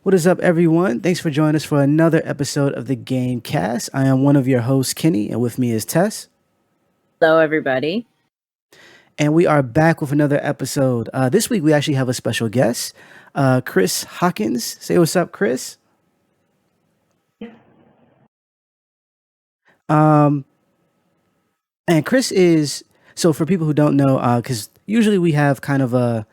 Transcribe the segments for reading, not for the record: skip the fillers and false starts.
What is up, everyone? Thanks for joining us for another episode of the Game Cast. I am one of your hosts, Kenny, and with me is Tess. Hello, everybody. And we are back with another episode. This week, we actually have a special guest, Crys Hawkings. Say what's up, Crys. Um, and Crys is, so for people who don't know, because usually we have kind of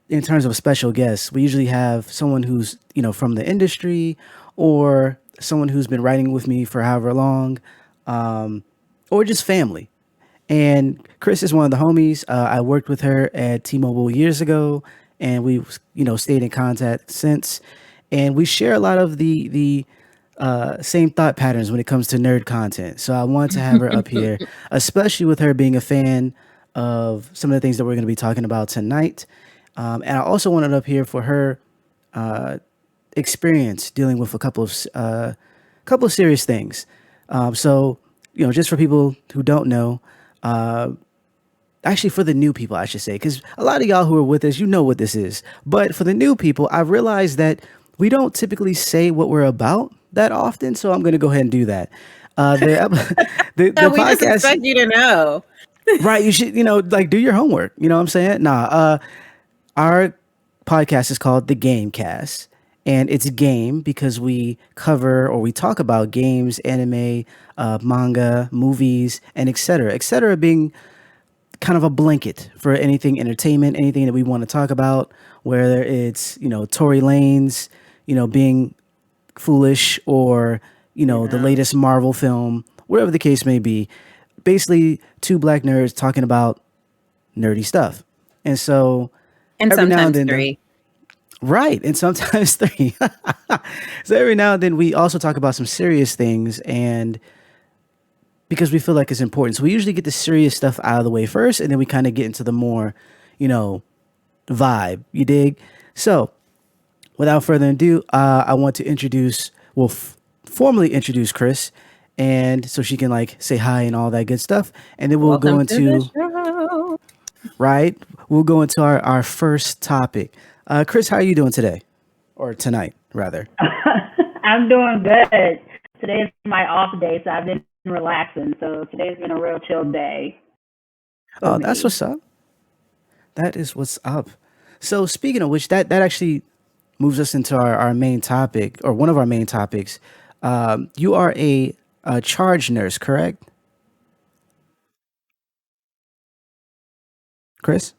in terms of special guests, we usually have someone who's, from the industry or someone who's been writing with me for however long, or just family. And Crys is one of the homies. I worked with her at T-Mobile years ago, and we've stayed in contact since. And we share a lot of the same thought patterns when it comes to nerd content. So I wanted to have her up here, especially with her being a fan of some of the things that we're going to be talking about tonight. And I also wanted up here for her experience dealing with a couple of serious things. So just for people who don't know. Actually, for the new people, I should say, because a lot of y'all who are with us, you know what this is. But for the new people, I've realized that we don't typically say what we're about that often. So I'm going to go ahead and do that. The we just expect you to know. Right. You should, do your homework. You know what I'm saying? Our podcast is called The Game Cast. And it's a game because we cover or we talk about games, anime, manga, movies, and et cetera being kind of a blanket for anything entertainment, anything that we want to talk about, whether it's, Tory Lanez, being foolish or, the latest Marvel film, whatever the case may be. Basically, two black nerds talking about nerdy stuff. And so and every now and sometimes then, three. Right, and sometimes three. So every now and then we also talk about some serious things, and because we feel like it's important. So we usually get the serious stuff out of the way first, and then we kind of get into the more, vibe. You dig? So without further ado, I want to formally introduce Crys, and so she can say hi and all that good stuff, and then we'll go Welcome to the into show. right. We'll go into our first topic. Crys, how are you doing today? Or tonight, rather? I'm doing good. Today is my off day, so I've been relaxing. So today's been a real chill day. Oh, that's what's up. That is what's up. So speaking of which, that actually moves us into our main topic, or one of our main topics. You are a charge nurse, correct? Crys?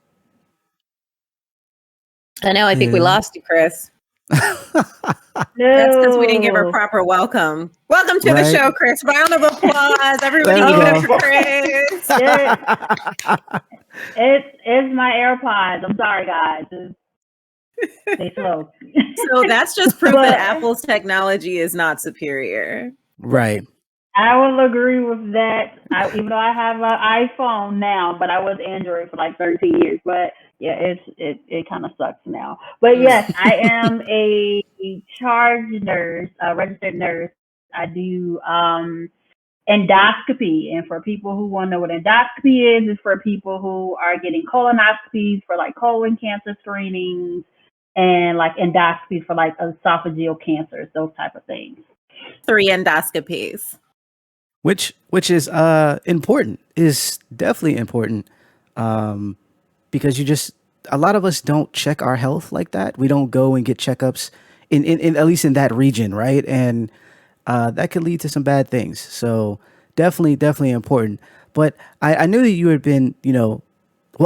I know. I think we Yeah. lost you, Crys. No. That's because we didn't give her proper welcome. Welcome to the Right. show, Crys. Round of applause. Everybody There we give it up go. for Crys. It's my AirPods. I'm sorry, guys. They slow. So that's just proof that Apple's technology is not superior. Right. I will agree with that. Even though I have an iPhone now, but I was Android for like 13 years. But yeah, it kind of sucks now. But yes, I am a charge nurse, a registered nurse. I do endoscopy, and for people who want to know what endoscopy is, it's for people who are getting colonoscopies for like colon cancer screenings, and like endoscopy for like esophageal cancers, those type of things. 3 endoscopies. Which is important, is definitely important, because a lot of us don't check our health like that. We don't go and get checkups in at least in that region, right? And that could lead to some bad things. So definitely important. But I knew that you had been, well,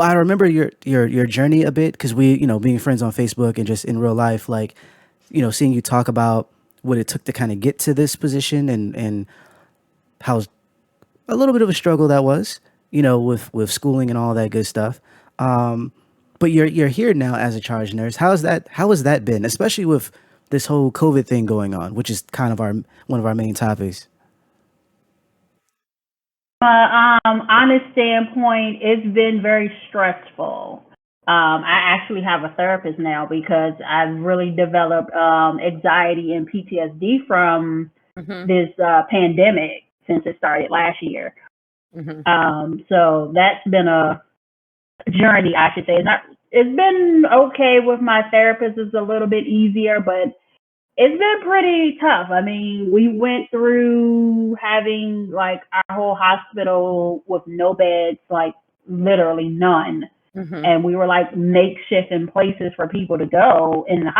I remember your journey a bit because we, being friends on Facebook and just in real life, seeing you talk about what it took to kind of get to this position and how a little bit of a struggle that was, with schooling and all that good stuff. But you're here now as a charge nurse. How has that been, especially with this whole COVID thing going on, which is kind of one of our main topics? Honest standpoint, it's been very stressful. I actually have a therapist now because I've really developed anxiety and PTSD from this pandemic since it started last year. So that's been a journey, I should say. It's been okay with my therapist. It's a little bit easier, but It's been pretty tough. I mean, we went through having like our whole hospital with no beds, like literally none. Mm-hmm. And we were like makeshift in places for people to go in the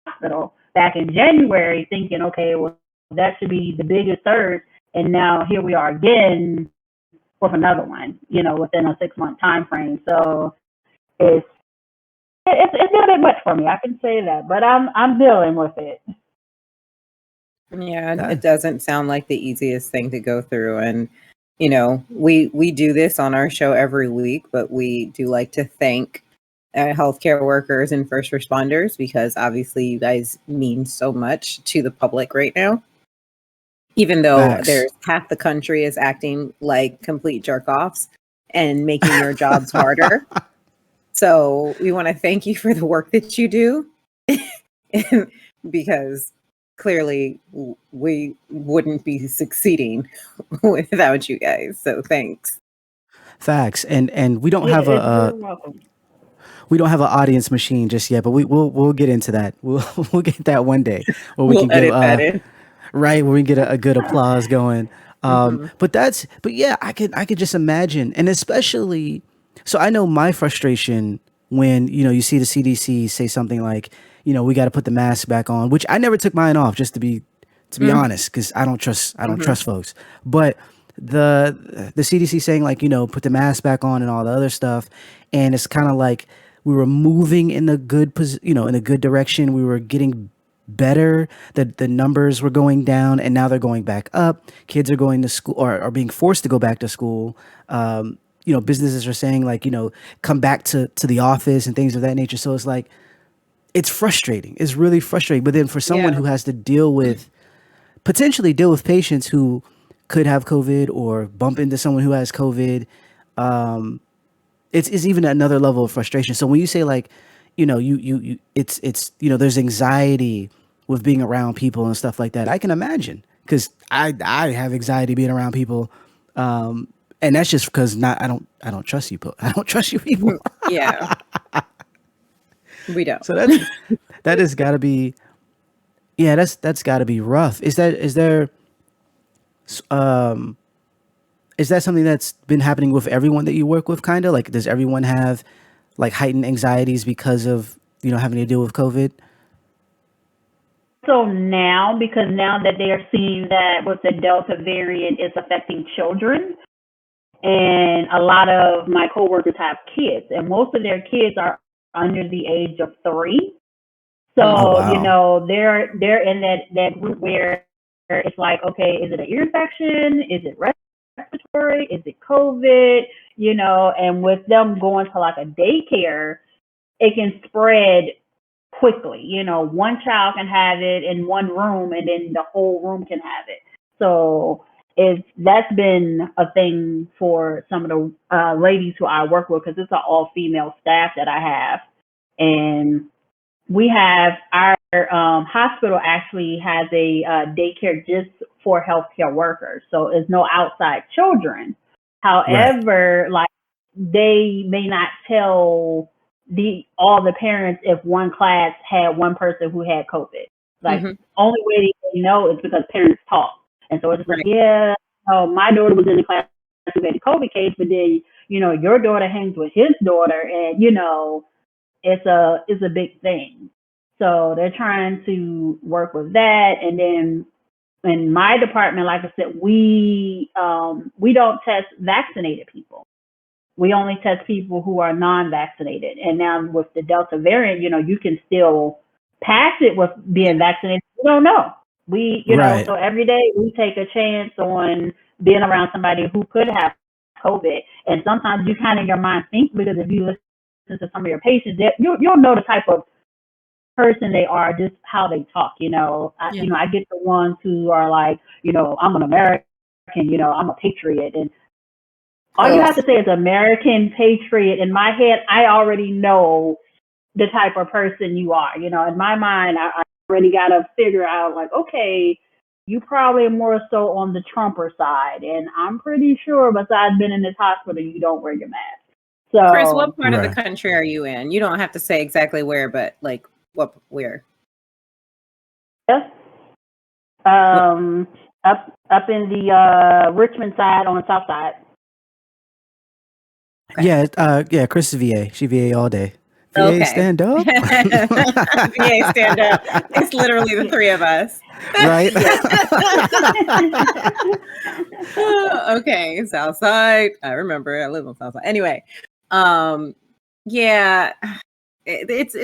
hospital back in January, thinking, okay, well, that should be the biggest surge. And now here we are again with another one, within a 6-month time frame. So it's it's been a bit much for me. I can say that, but I'm dealing with it. Yeah, it doesn't sound like the easiest thing to go through. And, we do this on our show every week, but we do like to thank healthcare workers and first responders, because obviously you guys mean so much to the public right now. Even though there's half the country is acting like complete jerk-offs and making your jobs harder. So we want to thank you for the work that you do, because clearly we wouldn't be succeeding without you guys. So thanks. Facts. And we don't Yeah, have you're welcome. we don't have an audience machine just yet, but we'll get into that. We'll get that one day where we We'll can give edit that in. right, where we can get a good applause going. Mhm. But yeah, I could just imagine, and especially, so I know my frustration when you see the CDC say something like, we got to put the mask back on, which I never took mine off, just to be honest, because I don't trust folks. But the CDC saying, like, put the mask back on and all the other stuff, and it's kind of like we were moving in a good in a good direction. We were getting better. The numbers were going down, and now they're going back up. Kids are going to school, or are being forced to go back to school. Businesses are saying, like, come back to the office and things of that nature. So it's like, it's frustrating. It's really frustrating. But then for someone Yeah. who has to potentially deal with patients who could have COVID or bump into someone who has COVID, it's even another level of frustration. So when you say, like, it's there's anxiety with being around people and stuff like that. I can imagine, because I have anxiety being around people, and that's just because I don't trust you. I don't trust you people. Yeah. We don't. So that has got to be, yeah, that's got to be rough. Is that something that's been happening with everyone that you work with, kind of? Like, does everyone have, like, heightened anxieties because of, having to deal with COVID? So now, because now that they are seeing that with the Delta variant, it's affecting children, and a lot of my coworkers have kids, and most of their kids are under the age of 3. Oh, So, wow. they're in that group where it's like, okay, is it an ear infection? Is it respiratory? Is it COVID? And with them going to like a daycare, it can spread quickly. One child can have it in one room, and then the whole room can have it. So that's been a thing for some of the ladies who I work with, because it's an all-female staff that I have. And we have our hospital actually has a daycare just for healthcare workers. So there's no outside children. Right. However, like, they may not tell all the parents if one class had one person who had COVID. Like, Mhm. only way they know is because parents talk. And so it's just like, Right. yeah, my daughter was in the class who had a COVID case, but then, your daughter hangs with his daughter, and, it's a big thing. So they're trying to work with that. And then in my department, like I said, we don't test vaccinated people. We only test people who are non-vaccinated. And now with the Delta variant, you can still pass it with being vaccinated. We don't know. Right. So every day we take a chance on being around somebody who could have COVID. And sometimes you kind of, your mind think, because if you listen to some of your patients, you'll know the type of person they are, just how they talk. Yeah. I get the ones who are like, I'm an American, I'm a patriot, and all you have to say is American patriot. In my head, I already know the type of person you are. In my mind, I already got to figure out, like, okay, you probably are more so on the Trumper side. And I'm pretty sure, besides being in this hospital, you don't wear your mask. Crys, So, what part of the Right. country are you in? You don't have to say exactly where, but like where? Yes. Up in the Richmond side on the south side. Okay. Yeah, Crys is VA. She VA all day. VA Okay. stand up. VA stand up. It's literally the three of us. Right. Okay, South Side. I remember. I live on South Side. Anyway, yeah, it's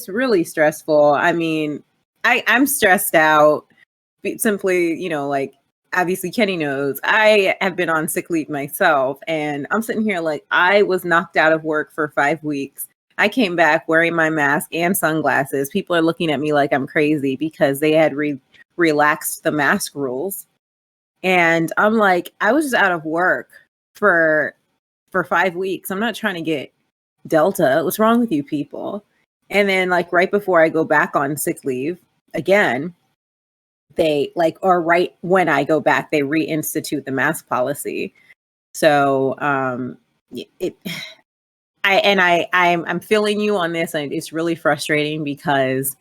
really stressful. I mean, I'm stressed out. Simply, like obviously Kenny knows I have been on sick leave myself, and I'm sitting here like I was knocked out of work for 5 weeks. I came back wearing my mask and sunglasses. People are looking at me like I'm crazy because they had relaxed the mask rules. And I'm like, I was just out of work for 5 weeks. I'm not trying to get Delta. What's wrong with you people? And then like right before I go back on sick leave again, they or right when I go back, they reinstitute the mask policy. So I'm feeling you on this, and it's really frustrating because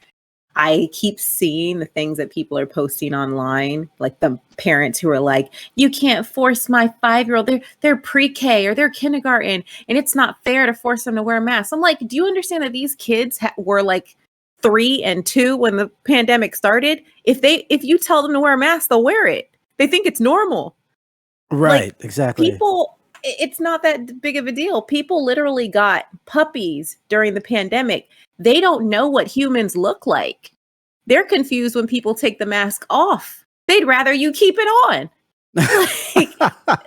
I keep seeing the things that people are posting online, like the parents who are like, you can't force my 5-year-old. They're pre-K or they're kindergarten, and it's not fair to force them to wear masks. I'm like, do you understand that these kids were like 3 and 2 when the pandemic started? If you tell them to wear a mask, they'll wear it. They think it's normal. Right. Like, exactly. People, it's not that big of a deal. People literally got puppies during the pandemic. They don't know what humans look like. They're confused when people take the mask off. They'd rather you keep it on.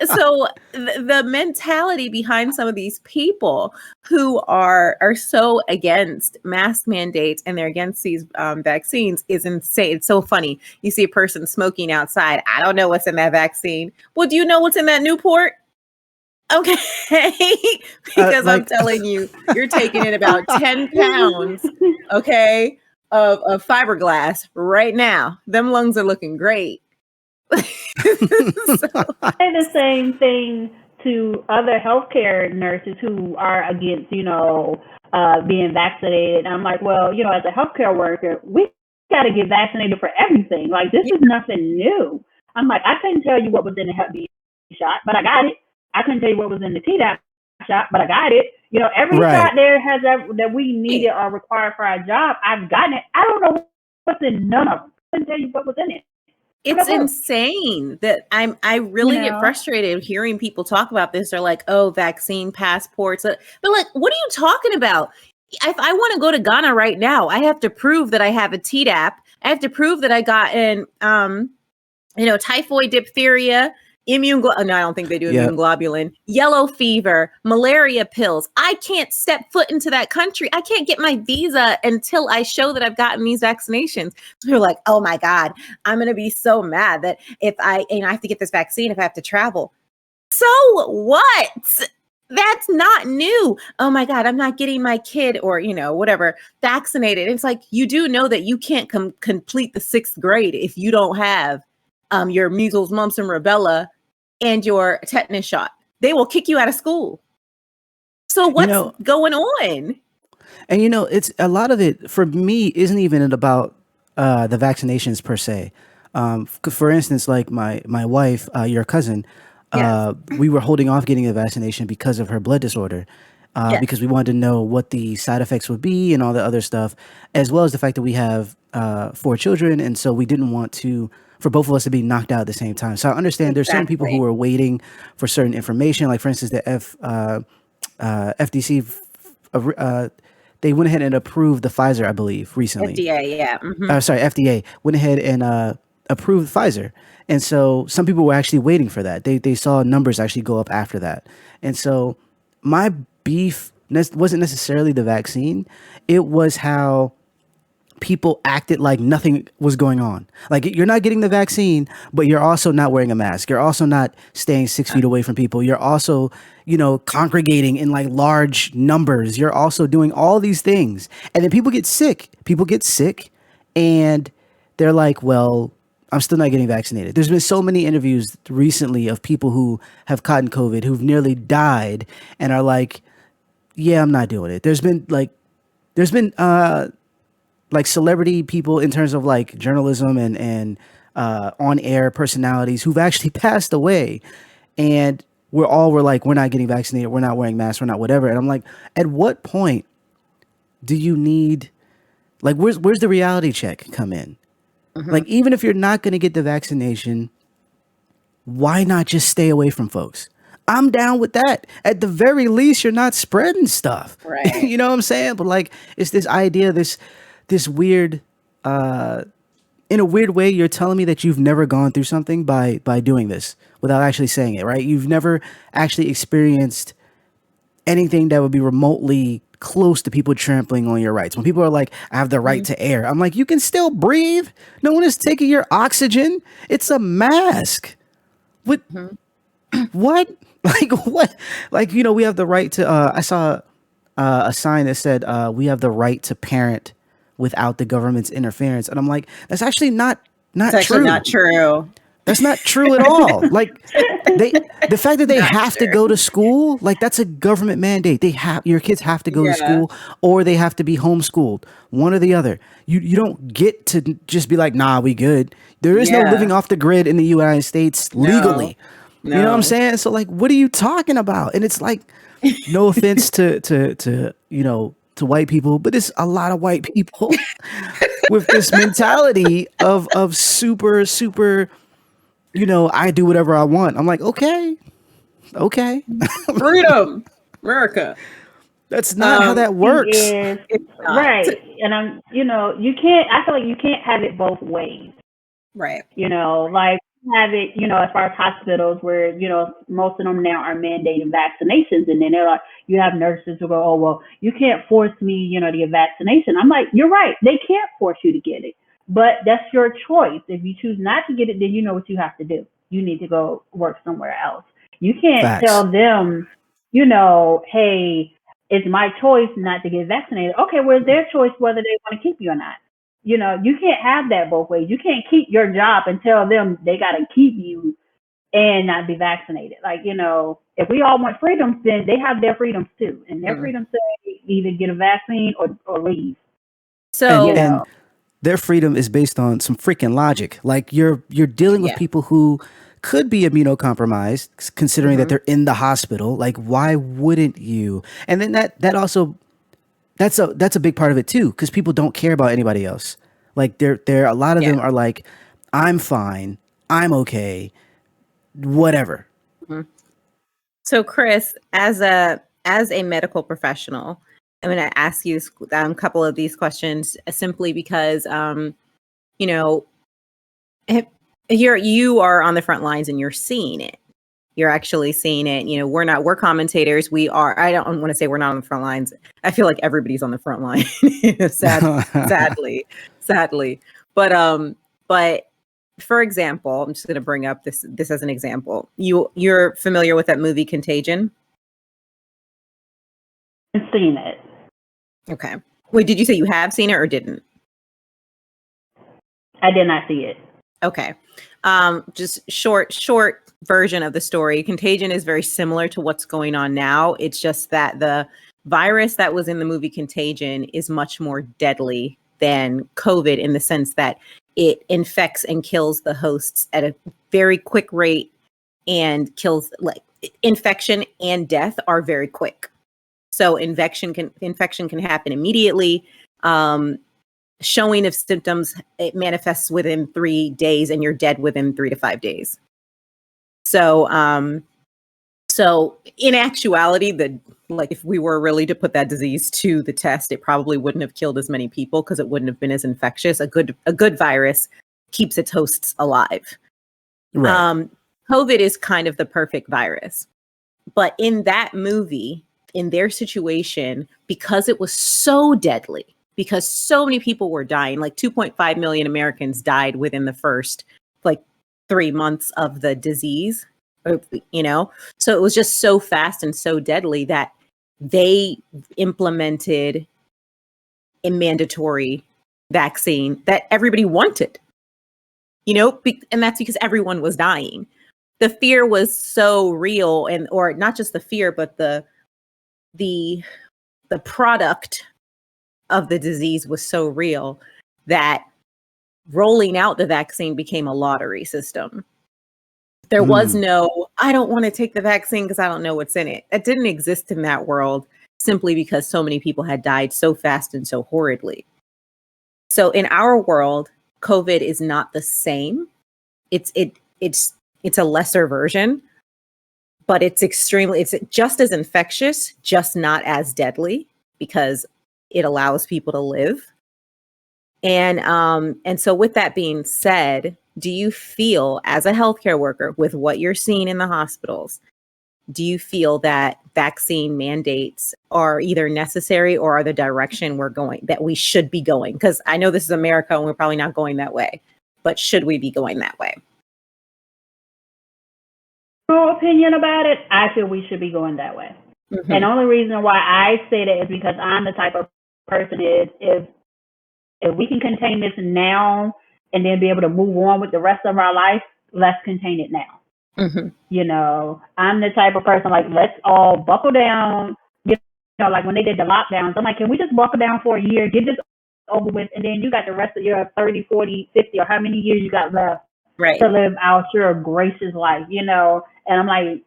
So the mentality behind some of these people who are so against mask mandates and they're against these vaccines is insane. It's so funny. You see a person smoking outside. I don't know what's in that vaccine. Well, do you know what's in that Newport? Okay. Because I'm telling you, you're taking in about 10 pounds, okay, of fiberglass right now. Them lungs are looking great. I say the same thing to other healthcare nurses who are against, being vaccinated. I'm like, well, as a healthcare worker, we got to get vaccinated for everything. Like, this is nothing new. I'm like, I couldn't tell you what was in the Hep B shot, but I got it. I couldn't tell you what was in the Tdap shot, but I got it. Every shot there has that we needed or required for our job. I've gotten it. I don't know what's in none of them. I couldn't tell you what was in it. It's insane that I really get frustrated hearing people talk about this. They're like, oh, vaccine passports. But like, what are you talking about? If I want to go to Ghana right now, I have to prove that I have a Tdap. I have to prove that I got an typhoid, diphtheria, no, I don't think they do immune globulin, yellow fever, malaria pills. I can't step foot into that country. I can't get my visa until I show that I've gotten these vaccinations. So you're like, oh my God, I'm going to be so mad that if I have to get this vaccine if I have to travel. So what? That's not new. Oh my God, I'm not getting my kid or, whatever, vaccinated. It's like, you do know that you can't complete the 6th grade if you don't have your measles, mumps, and rubella and your tetanus shot. They will kick you out of school. So what's going on? And it's a lot of it for me isn't even about the vaccinations per se. For instance, like my wife, your cousin, we were holding off getting a vaccination because of her blood disorder. Because we wanted to know what the side effects would be and all the other stuff, as well as the fact that we have 4 children. And so we didn't want for both of us to be knocked out at the same time. So I understand there's certain people who are waiting for certain information. Like, for instance, the FDC, they went ahead and approved the Pfizer, I believe, recently. FDA, yeah. Mm-hmm. FDA went ahead and approved Pfizer. And so some people were actually waiting for that. They saw numbers actually go up after that. And so my beef wasn't necessarily the vaccine. It was how people acted like nothing was going on. Like, you're not getting the vaccine, but you're also not wearing a mask. You're also not staying 6 feet away from people. You're also, congregating in like large numbers. You're also doing all these things. And then people get sick. And they're like, well, I'm still not getting vaccinated. There's been so many interviews recently of people who have caught COVID, who've nearly died and are like, yeah, I'm not doing it. There's been like celebrity people in terms of like journalism and on air personalities who've actually passed away, and we're like, we're not getting vaccinated, we're not wearing masks, we're not whatever. And I'm like, at what point do you need, like, where's the reality check come in? Like, even if you're not going to get the vaccination, why not just stay away from folks? I'm down with that. At the very least, you're not spreading stuff. Right. You know what I'm saying? But like, it's this idea, this weird, in a weird way, you're telling me that you've never gone through something by doing this without actually saying it, right? You've never actually experienced anything that would be remotely close to people trampling on your rights. When people are like, I have the right to air, I'm like, you can still breathe. No one is taking your oxygen. It's a mask. What? What? Like what? Like, you know, we have the right to. I saw a sign that said, "We have the right to parent without the government's interference," and I'm like, that's actually not It's true. actually not true. That's not true at all. Like, the fact that they Not have to true. go to school, like, that's a government mandate. Your kids have to go to Yeah. school, or they have to be homeschooled, one or the other. You don't get to just be like, nah, we good. There is no Yeah. living off the grid in the United States legally. You know what I'm No. saying? So like, what are you talking about? And it's like, no offense to you know, to white people, but it's a lot of white people with this mentality of super, you know, I do whatever I want. I'm like, okay. Freedom, America. That's not how that works. Is It's not. right, and I'm, you know, you can't. I feel like you can't have it both ways. Right. You know, like have it, you know, as far as hospitals where, you know, most of them now are mandating vaccinations, and then they're like, you have nurses who go, oh, well, you can't force me, you know, to get vaccination. I'm like, you're right. They can't force you to get it, but that's your choice. If you choose not to get it, then you know what you have to do. You need to go work somewhere else. You can't Facts. tell them, you know, hey, it's my choice not to get vaccinated. Okay, well, it's their choice whether they want to keep you or not. You know, you can't have that both ways. You can't keep your job and tell them they got to keep you and not be vaccinated. Like, you know, if we all want freedoms, then they have their freedoms too. And their freedoms say either get a vaccine or leave. So, And their freedom is based on some freaking logic. Like, you're dealing with Yeah. people who could be immunocompromised, considering that they're in the hospital. Like, why wouldn't you? And then that also, that's a big part of it too, because people don't care about anybody else. Like, they're a lot of them are like, I'm fine, I'm okay, whatever. so Crys, as a medical professional, I'm going to ask you a couple of these questions simply because, you know, you are on the front lines and you're seeing it. You're actually seeing it. You know, we're commentators. We are, I don't want to say we're not on the front lines. I feel like everybody's on the front line, sadly. But for example, I'm just going to bring up this as an example. You're familiar with that movie Contagion? I've seen it. Okay. Wait, did you say you have seen it or didn't? I did not see it. Okay. Just short version of the story. Contagion is very similar to what's going on now. It's just that the virus that was in the movie Contagion is much more deadly than COVID, in the sense that it infects and kills the hosts at a very quick rate, and kills, like, infection and death are very quick. So infection can happen immediately. Showing of symptoms, it manifests within 3 days, and you're dead within 3 to 5 days. So, so in actuality, if we were really to put that disease to the test, it probably wouldn't have killed as many people because it wouldn't have been as infectious. A good virus keeps its hosts alive. Right. COVID is kind of the perfect virus, but in that movie, in their situation, because it was so deadly, because so many people were dying, like 2.5 million Americans died within the first 3 months of the disease, you know? So it was just so fast and so deadly that they implemented a mandatory vaccine that everybody wanted, you know? And that's because everyone was dying. The fear was so real, or not just the fear, but the product of the disease was so real that rolling out the vaccine became a lottery system. There was no, I don't want to take the vaccine because I don't know what's in it. That didn't exist in that world simply because so many people had died so fast and so horridly. So in our world, COVID is not the same. It's a lesser version, but it's just as infectious, just not as deadly because it allows people to live. And so with that being said, do you feel as a healthcare worker with what you're seeing in the hospitals, do you feel that vaccine mandates are either necessary or are the direction that we should be going? Because I know this is America and we're probably not going that way, but should we be going that way? My opinion about it, I feel we should be going that way. Mm-hmm. And the only reason why I say that is because I'm the type of person if we can contain this now and then be able to move on with the rest of our life, let's contain it now. Mm-hmm. You know, I'm the type of person like, let's all buckle down. You know, like when they did the lockdowns, I'm like, can we just buckle down for a year, get this over with, and then you got the rest of your 30, 40, 50, or how many years you got left to live out your gracious life, you know? And I'm like,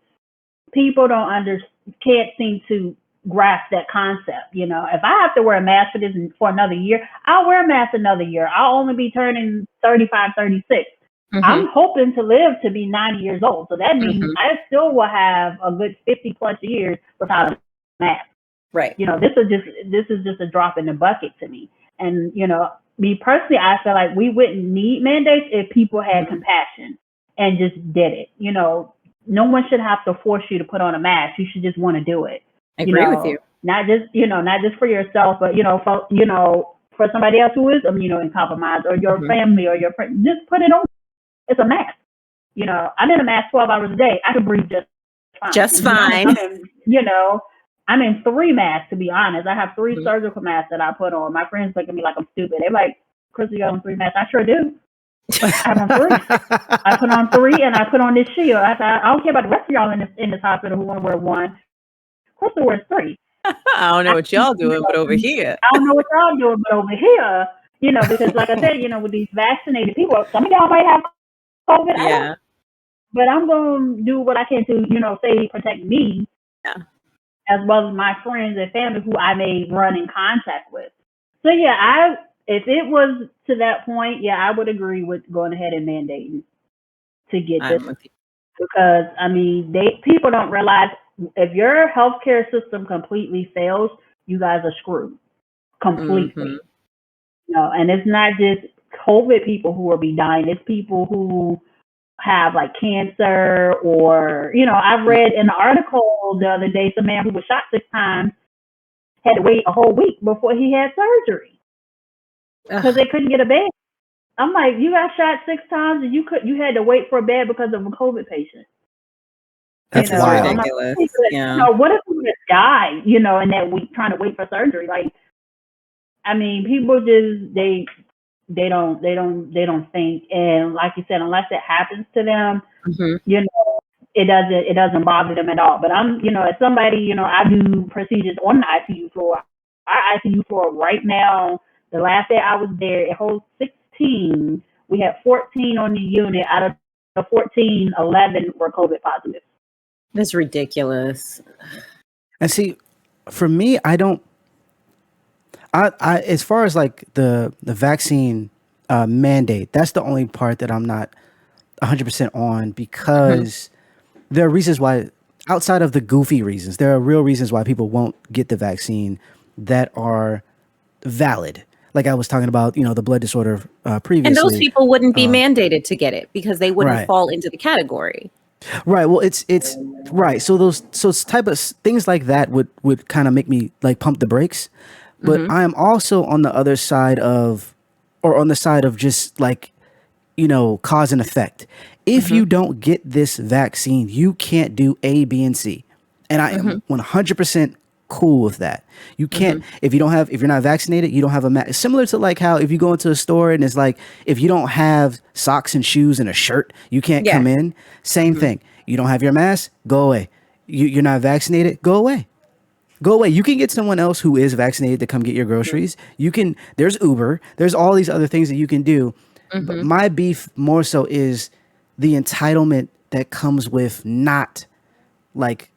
people can't seem to grasp that concept. You know, if I have to wear a mask for another year, I'll wear a mask another year. I'll only be turning 35, 36. Mm-hmm. I'm hoping to live to be 90 years old. So that means I still will have a good 50 plus years without a mask. Right. You know, this is just a drop in the bucket to me. And, you know, me personally, I feel like we wouldn't need mandates if people had compassion and just did it. You know, no one should have to force you to put on a mask. You should just want to do it. I agree with you. Not just for yourself, but, for somebody else who is immunocompromised or your family or your friend, just put it on. It's a mask. You know, I'm in a mask 12 hours a day. I can breathe just fine. I'm in 3 masks, to be honest. I have 3 surgical masks that I put on. My friends look at me like I'm stupid. They're like, Crys, you got on 3 masks? I sure do. I have on 3. I put on 3 and I put on this shield. I don't care about the rest of y'all in this hospital who want to wear 1. Crystal wears 3. I don't know what y'all doing, but over here. I don't know what y'all doing, but over here, because like I said, with these vaccinated people, some of y'all might have COVID. Yeah. But I'm going to do what I can to, protect me. Yeah. As well as my friends and family who I may run in contact with. So yeah, if it was to that point, I would agree with going ahead and mandating to get this. Because I mean, people don't realize if your healthcare system completely fails, you guys are screwed completely. And it's not just COVID people who will be dying; it's people who have like cancer or, I've read in an article the other day, some man who was shot 6 times had to wait a whole week before he had surgery because they couldn't get a bed. I'm like, you got shot 6 times and you had to wait for a bed because of a COVID patient. That's wild. Ridiculous. What if we just die, in that week trying to wait for surgery? Like, I mean, people just, they don't think, and like you said, unless it happens to them, it doesn't bother them at all. But I'm, as somebody, I do procedures on the ICU floor. Our ICU floor right now, the last day I was there, it holds 16. We had 14 on the unit. Out of the 14, 11 were COVID positive. That's ridiculous. And see, for me, I as far as like the vaccine mandate, that's the only part that I'm not 100% on, because there are reasons why, outside of the goofy reasons, there are real reasons why people won't get the vaccine that are valid. Like I was talking about, the blood disorder previously. And those people wouldn't be mandated to get it because they wouldn't fall into the category. Right. Well, it's right. So type of things like that would kind of make me like pump the brakes. But I am also on the other side of, or on the side of just like, cause and effect. If you don't get this vaccine, you can't do A, B, and C. And I am 100% cool with that. You can't, if you're not vaccinated, you don't have a mask. Similar to like how if you go into a store and it's like, if you don't have socks and shoes and a shirt, you can't come in. Same thing. You don't have your mask, go away. You're not vaccinated, go away. Go away. You can get someone else who is vaccinated to come get your groceries. You can. There's Uber. There's all these other things that you can do. But my beef more so is the entitlement that comes with not like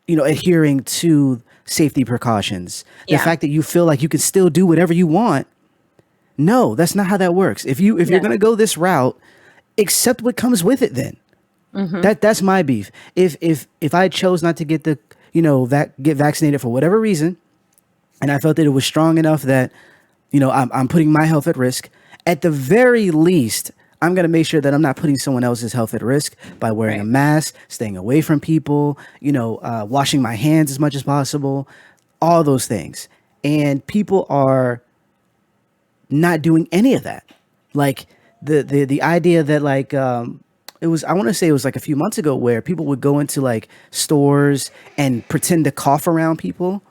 adhering to safety precautions. The fact that you feel like you can still do whatever you want. No, that's not how that works. If you're gonna go this route, accept what comes with it. Then that's my beef. If I chose not to get the get vaccinated for whatever reason, and I felt that it was strong enough that I'm putting my health at risk, at the very least, I'm going to make sure that I'm not putting someone else's health at risk by wearing a mask, staying away from people, washing my hands as much as possible, all those things. And people are not doing any of that. Like the idea that I want to say it was like a few months ago where people would go into like stores and pretend to cough around people,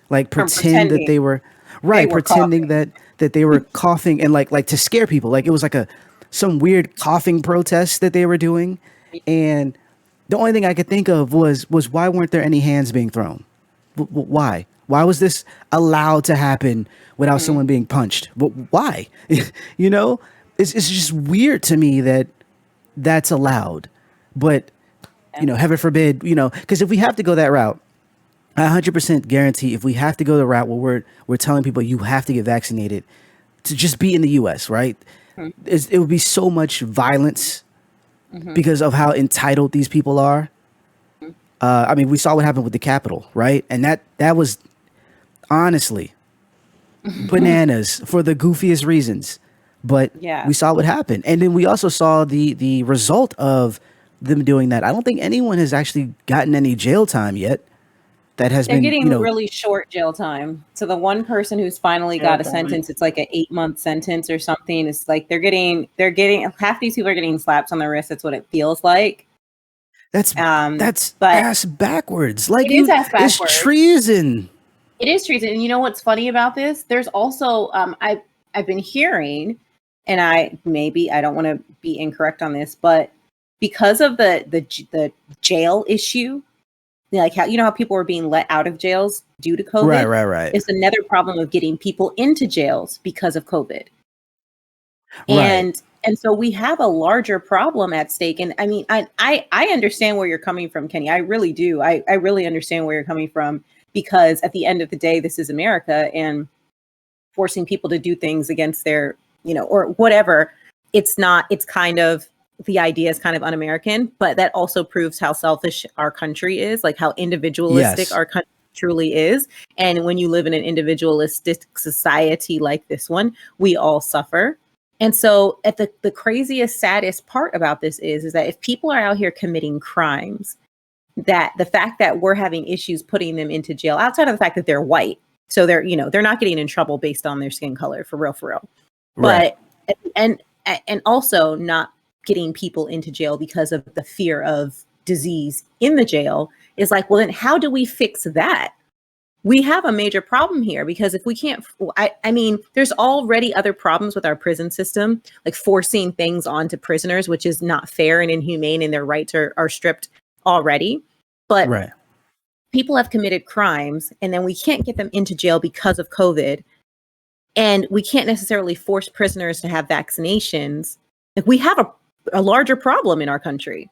like pretend that they were pretending that they were coughing and like to scare people. Like it was like some weird coughing protest that they were doing. And the only thing I could think of was why weren't there any hands being thrown? Why? Why was this allowed to happen without someone being punched? Why? It's just weird to me that that's allowed. But, heaven forbid, because if we have to go that route, I 100% guarantee if we have to go the route where we're telling people you have to get vaccinated to just be in the U.S., right? It would be so much violence because of how entitled these people are. I mean, we saw what happened with the Capitol, right? And that was honestly bananas for the goofiest reasons. But we saw what happened. And then we also saw the result of them doing that. I don't think anyone has actually gotten any jail time yet. They're getting really short jail time. So the one person who's finally got a sentence, it's like an 8-month sentence or something. It's like they're getting half these people are getting slaps on the wrist. That's what it feels like. That's ass backwards. Like it is ass backwards. It's treason. It is treason. And you know what's funny about this? There's also I've been hearing, and I don't want to be incorrect on this, but because of the jail issue. Like how people were being let out of jails due to COVID. Right. It's another problem of getting people into jails because of COVID. Right. And so we have a larger problem at stake. And I mean, I understand where you're coming from, Kenny. I really do. I really understand where you're coming from, because at the end of the day, this is America, and forcing people to do things against their, or whatever. It's kind of, the idea is kind of un-American, but that also proves how selfish our country is, like how individualistic our country truly is. And when you live in an individualistic society like this one, we all suffer. And so at the craziest, saddest part about this is that if people are out here committing crimes, that the fact that we're having issues putting them into jail, outside of the fact that they're white, so they're not getting in trouble based on their skin color, for real. Right. But and also not getting people into jail because of the fear of disease in the jail is like, well, then how do we fix that? We have a major problem here, because if we can't, I mean, there's already other problems with our prison system, like forcing things onto prisoners, which is not fair and inhumane, and their rights are stripped already. But people have committed crimes, and then we can't get them into jail because of COVID. And we can't necessarily force prisoners to have vaccinations. Like, we have a larger problem in our country.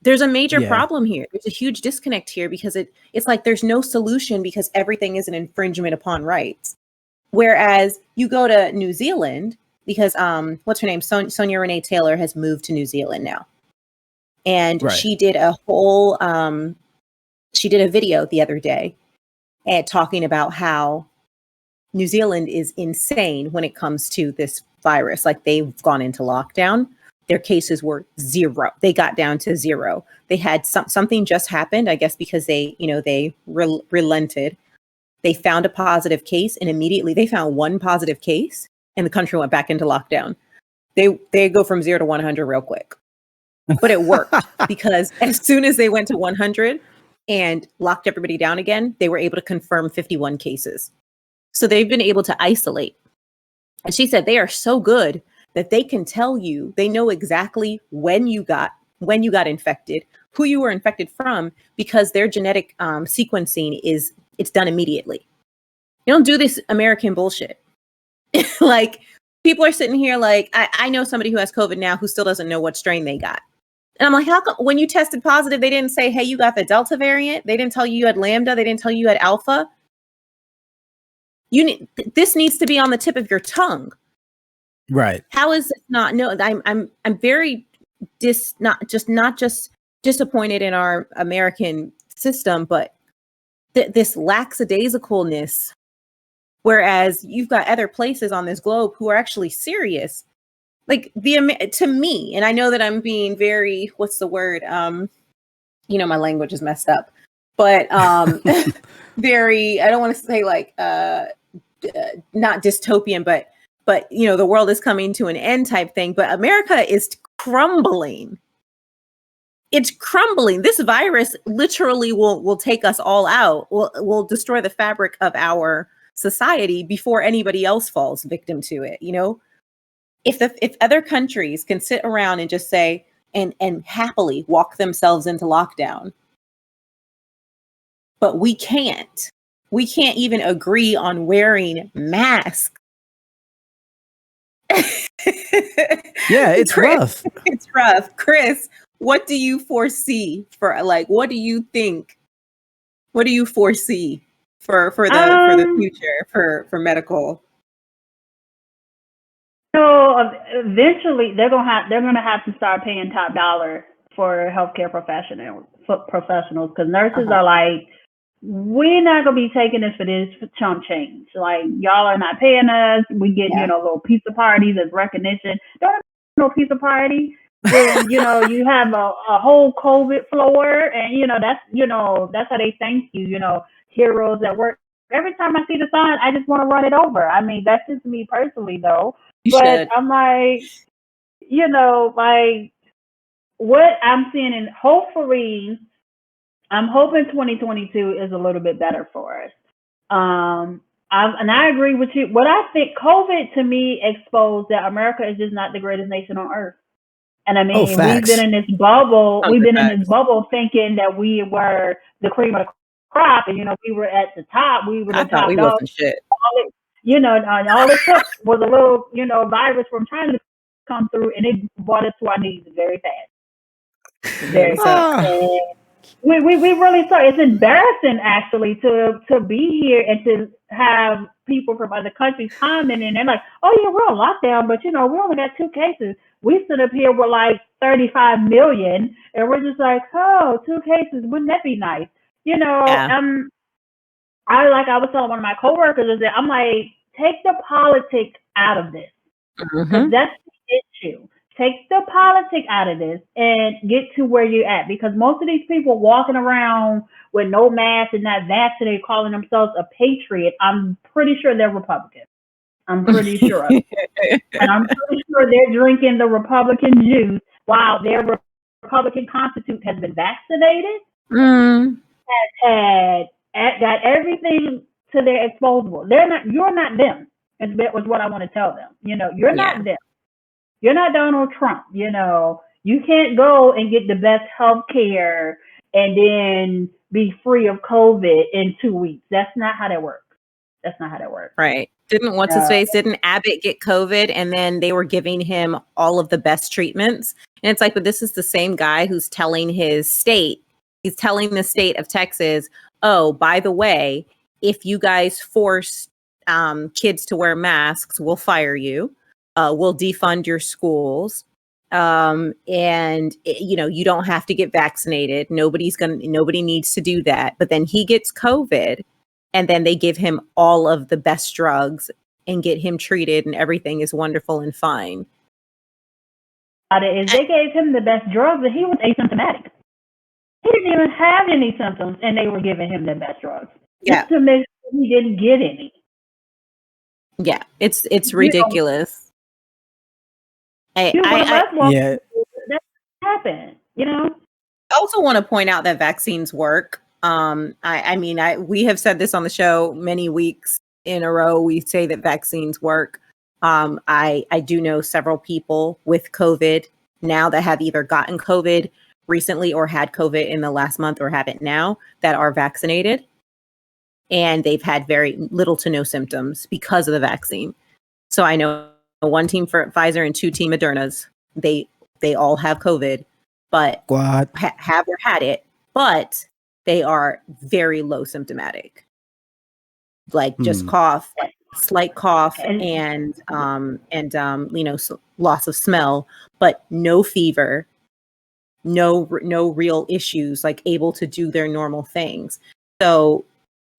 There's a major problem here. There's a huge disconnect here, because it's like there's no solution, because everything is an infringement upon rights. Whereas you go to New Zealand, because what's her name? Sonia Renee Taylor has moved to New Zealand now. And she did a whole she did a video the other day talking about how New Zealand is insane when it comes to this virus. Like, they've gone into lockdown. Their cases were 0. They got down to 0. They had something just happened, I guess, because they relented. They found a positive case, and immediately they found one positive case, and the country went back into lockdown. They go from 0 to 100 real quick. But it worked, because as soon as they went to 100 and locked everybody down again, they were able to confirm 51 cases. So they've been able to isolate. And she said they are so good that they can tell you, they know exactly when you got infected, who you were infected from, because their genetic sequencing it's done immediately. You don't do this American bullshit. Like, people are sitting here like, I know somebody who has COVID now who still doesn't know what strain they got. And I'm like, how come when you tested positive, they didn't say, hey, you got the Delta variant? They didn't tell you had Lambda. They didn't tell you had Alpha. This needs to be on the tip of your tongue. Right. How is it not? No, I'm very not just disappointed in our American system, but this lackadaisicalness. Whereas you've got other places on this globe who are actually serious. Like to me, and I know that I'm being very, what's the word? My language is messed up, but very, I don't want to say like not dystopian, but the world is coming to an end type thing. But America is crumbling. It's crumbling. This virus literally will take us all out. Will destroy the fabric of our society before anybody else falls victim to it. If other countries can sit around and just say and happily walk themselves into lockdown, but we can't even agree on wearing masks. Yeah, it's rough. It's rough. Crys, what do you foresee for, like, what do you think? What do you foresee for the future for medical? So eventually they're gonna have to start paying top dollar for healthcare professionals because nurses are like, we're not gonna be taking this for this chump change. Like, y'all are not paying us. We get little pizza parties as recognition. Don't have no pizza party when you have a whole COVID floor, and that's how they thank you. Heroes at work. Every time I see the sign, I just want to run it over. I mean, that's just me personally, though. But I'm like, like what I'm seeing, and hopefully, I'm hoping 2022 is a little bit better for us. And I agree with you. What I think, COVID to me exposed that America is just not the greatest nation on earth. And I mean, we've been in this bubble. We've been in this bubble thinking that we were the cream of the crop, and we were at the top. We were the top dog. Shit. And all it took was a little, virus from China to come through, and it brought us to our knees very fast. Very fast. And we really saw. It's embarrassing actually to be here and to have people from other countries commenting, and they're like, "Oh yeah, we're on lockdown, but we only got 2 cases." We sit up here with like 35 million, and we're just like, "Oh, 2 cases, wouldn't that be nice?" I was telling one of my coworkers is that I'm like, take the politics out of this. Because that's the issue. Take the politics out of this and get to where you're at. Because most of these people walking around with no mask and not vaccinated, calling themselves a patriot, I'm pretty sure they're Republican. I'm pretty sure. And I'm pretty sure they're drinking the Republican juice while their Republican constitute has been vaccinated, got everything to their exposable. You're not them. Was what I want to tell them. You're not them. You're not Donald Trump. You can't go and get the best health care and then be free of COVID in 2 weeks. That's not how that works. Right. Didn't Abbott get COVID, and then they were giving him all of the best treatments? And it's like, but this is the same guy who's telling the state of Texas, oh, by the way, if you guys force kids to wear masks, we'll fire you. We'll defund your schools. And you don't have to get vaccinated. Nobody needs to do that. But then he gets COVID, and then they give him all of the best drugs and get him treated, and everything is wonderful and fine. They gave him the best drugs, and he was asymptomatic. He didn't even have any symptoms, and they were giving him the best drugs. Just to make sure he didn't get any. Yeah, it's ridiculous. That happened. I also want to point out that vaccines work. We have said this on the show many weeks in a row. We say that vaccines work. I do know several people with COVID now that have either gotten COVID, recently or had COVID in the last month or have it now that are vaccinated. And they've had very little to no symptoms because of the vaccine. So I know one team for Pfizer and 2 team Moderna's. They all have COVID, but have or had it, but they are very low symptomatic, like just cough, slight cough, and loss of smell, but no fever, no real issues, like able to do their normal things. So,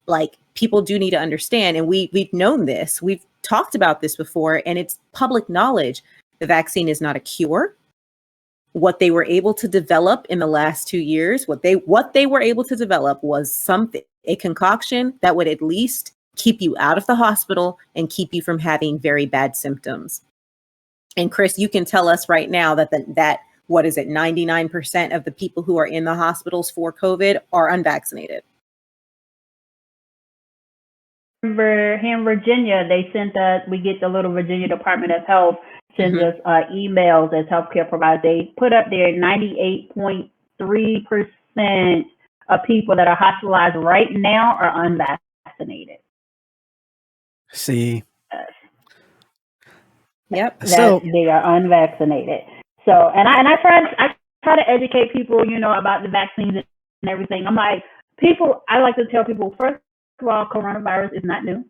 like, people do need to understand, and we've known this, we've talked about this before, and it's public knowledge. The vaccine is not a cure. What they were able to develop in the last 2 years, what they were able to develop was a concoction that would at least keep you out of the hospital and keep you from having very bad symptoms. And Crys, you can tell us right now that what is it, 99% of the people who are in the hospitals for COVID are unvaccinated. Here in Virginia, they sent us, we get the little Virginia Department of Health sends us emails as healthcare providers. They put up there 98.3% of people that are hospitalized right now are unvaccinated. See. Yep. So they are unvaccinated. So, and I try to educate people, about the vaccines and everything. I'm like, I like to tell people, first of all, coronavirus is not new.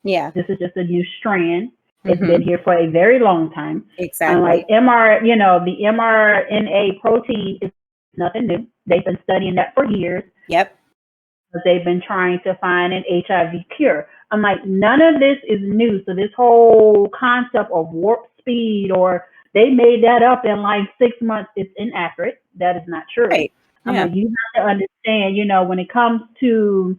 Yeah. This is just a new strand. It's been here for a very long time. Exactly. Like the mRNA protein is nothing new. They've been studying that for years. Yep. They've been trying to find an HIV cure. I'm like, none of this is new. So this whole concept of warp speed, or they made that up in like 6 months, is inaccurate. That is not true. Right. I'm like, you have to understand, when it comes to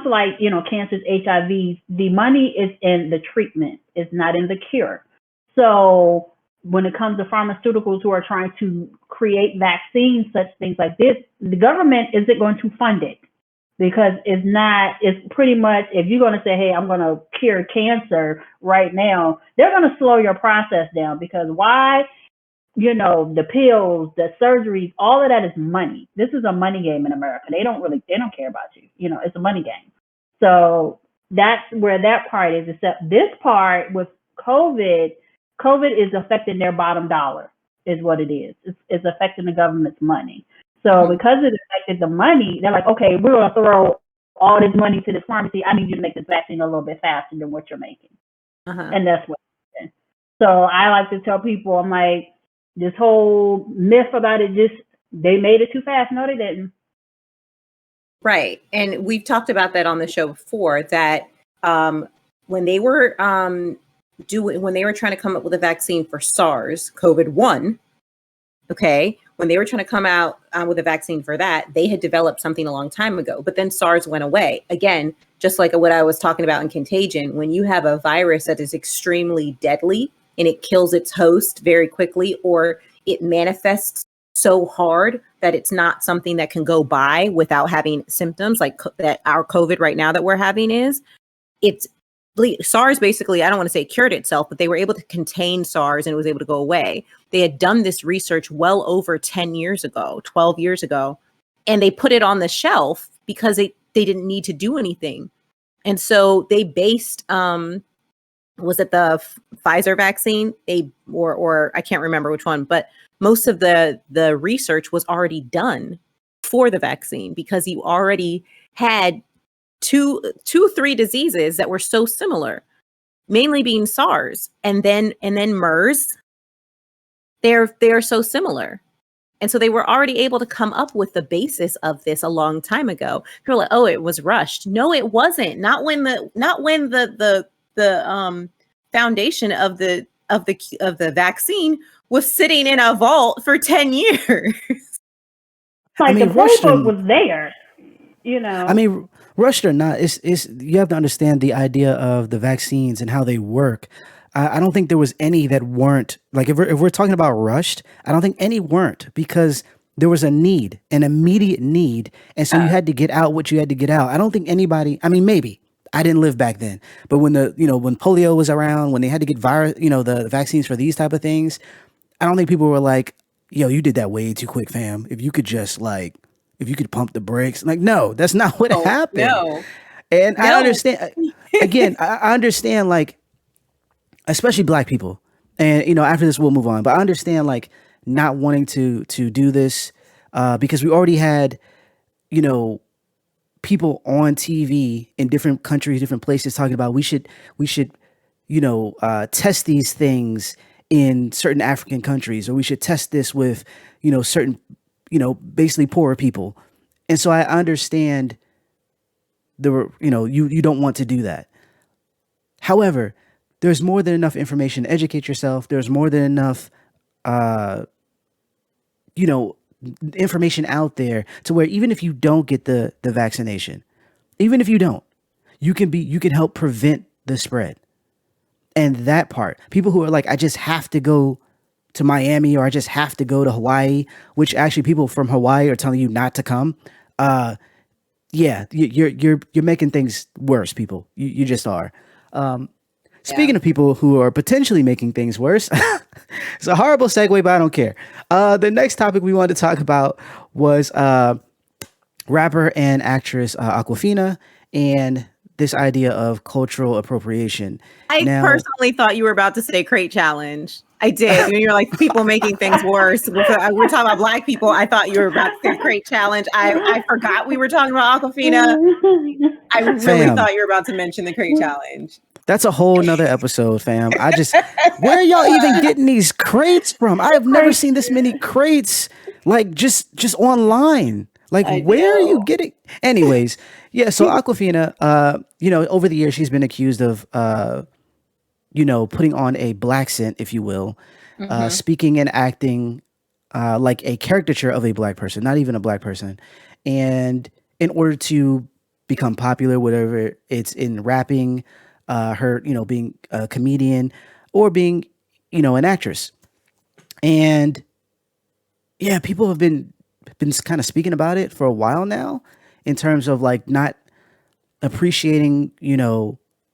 like, cancers, HIVs, the money is in the treatment. It's not in the cure. So when it comes to pharmaceuticals who are trying to create vaccines, such things like this, the government isn't going to fund it, because it's pretty much, if you're going to say, hey, I'm going to cure cancer right now, they're going to slow your process down, because why? The pills, the surgeries, all of that is money. This is a money game in America. They don't care about you. It's a money game. So that's where that part is. Except this part with COVID is affecting their bottom dollar, is what it is. It's affecting the government's money. So because it affected the money, they're like, okay, we're going to throw all this money to this pharmacy. I need you to make this vaccine a little bit faster than what you're making. And that's what it is. So I like to tell people, I'm like, this whole myth about it, they made it too fast. No, they didn't. Right. And we've talked about that on the show before, that when they were trying to come up with a vaccine for SARS, COVID-1, okay, when they were trying to come out with a vaccine for that, they had developed something a long time ago, but then SARS went away. Again, just like what I was talking about in Contagion, when you have a virus that is extremely deadly and it kills its host very quickly, or it manifests so hard that it's not something that can go by without having symptoms, like that our COVID right now that we're having is, SARS basically, I don't want to say cured itself, but they were able to contain SARS and it was able to go away. They had done this research well over 10 years ago, 12 years ago, and they put it on the shelf because they didn't need to do anything. And so they based, was it the Pfizer vaccine? Or I can't remember which one, but most of the research was already done for the vaccine, because you already had two, 3 diseases that were so similar, mainly being SARS and then MERS. They're so similar. And so they were already able to come up with the basis of this a long time ago. People are like, oh, it was rushed. No, it wasn't. Not when the foundation of the vaccine was sitting in a vault for 10 years. Like, the playbook was there, I mean, rushed or not, it's you have to understand the idea of the vaccines and how they work. I don't think there was any that weren't, like, if we're talking about rushed, I don't think any weren't, because there was an immediate need, and so you had to get out what you had to get out. I don't think anybody, I mean, maybe I didn't live back then, but when when polio was around, when they had to get the vaccines for these type of things, I don't think people were like, yo, you did that way too quick, fam. If you could just like, if you could pump the brakes. Like, no, that's not what Oh, happened. no, And I no. understand, again, I understand, like, especially black people. And, after this, we'll move on. But I understand, like, not wanting to do this because we already had, you know, people on TV in different countries, different places talking about we should test these things in certain African countries, or we should test this with certain basically poorer people. And so I understand you don't want to do that. However, there's more than enough information to educate yourself. There's more than enough you know information out there to where even if you don't get the vaccination, even if you don't, you can help prevent the spread. And that part, people who are like, I just have to go to Miami, or I just have to go to Hawaii, which actually people from Hawaii are telling you not to come. Yeah, you're making things worse, people. You just are. Speaking of people who are potentially making things worse, it's a horrible segue, but I don't care. The next topic we wanted to talk about was rapper and actress Awkwafina and this idea of cultural appropriation. I personally thought you were about to say crate challenge. I did. You're like, people making things worse. We're talking about black people. I thought you were about to say crate challenge. I forgot we were talking about Awkwafina. I really thought you were about to mention the crate challenge. That's a whole nother episode, fam. Where are y'all even getting these crates from? I have never seen this many crates, like just online. Like, where are you getting? Anyways, yeah. So Awkwafina, over the years, she's been accused of, putting on a blaccent, if you will, speaking and acting like a caricature of a black person, not even a black person, and in order to become popular, whatever it's in rapping, her, being a comedian or being, an actress. And yeah, people have been kind of speaking about it for a while now in terms of like not appreciating,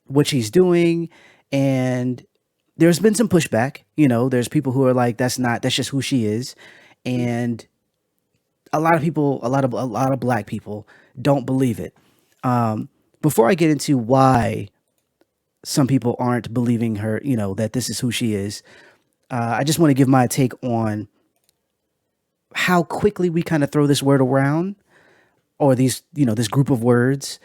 what she's doing. And there's been some pushback, there's people who are like, that's just who she is. And a lot of people, a lot of black people don't believe it. Before I get into why some people aren't believing her, that this is who she is, I just want to give my take on how quickly we kind of throw this word around, or these, this group of words.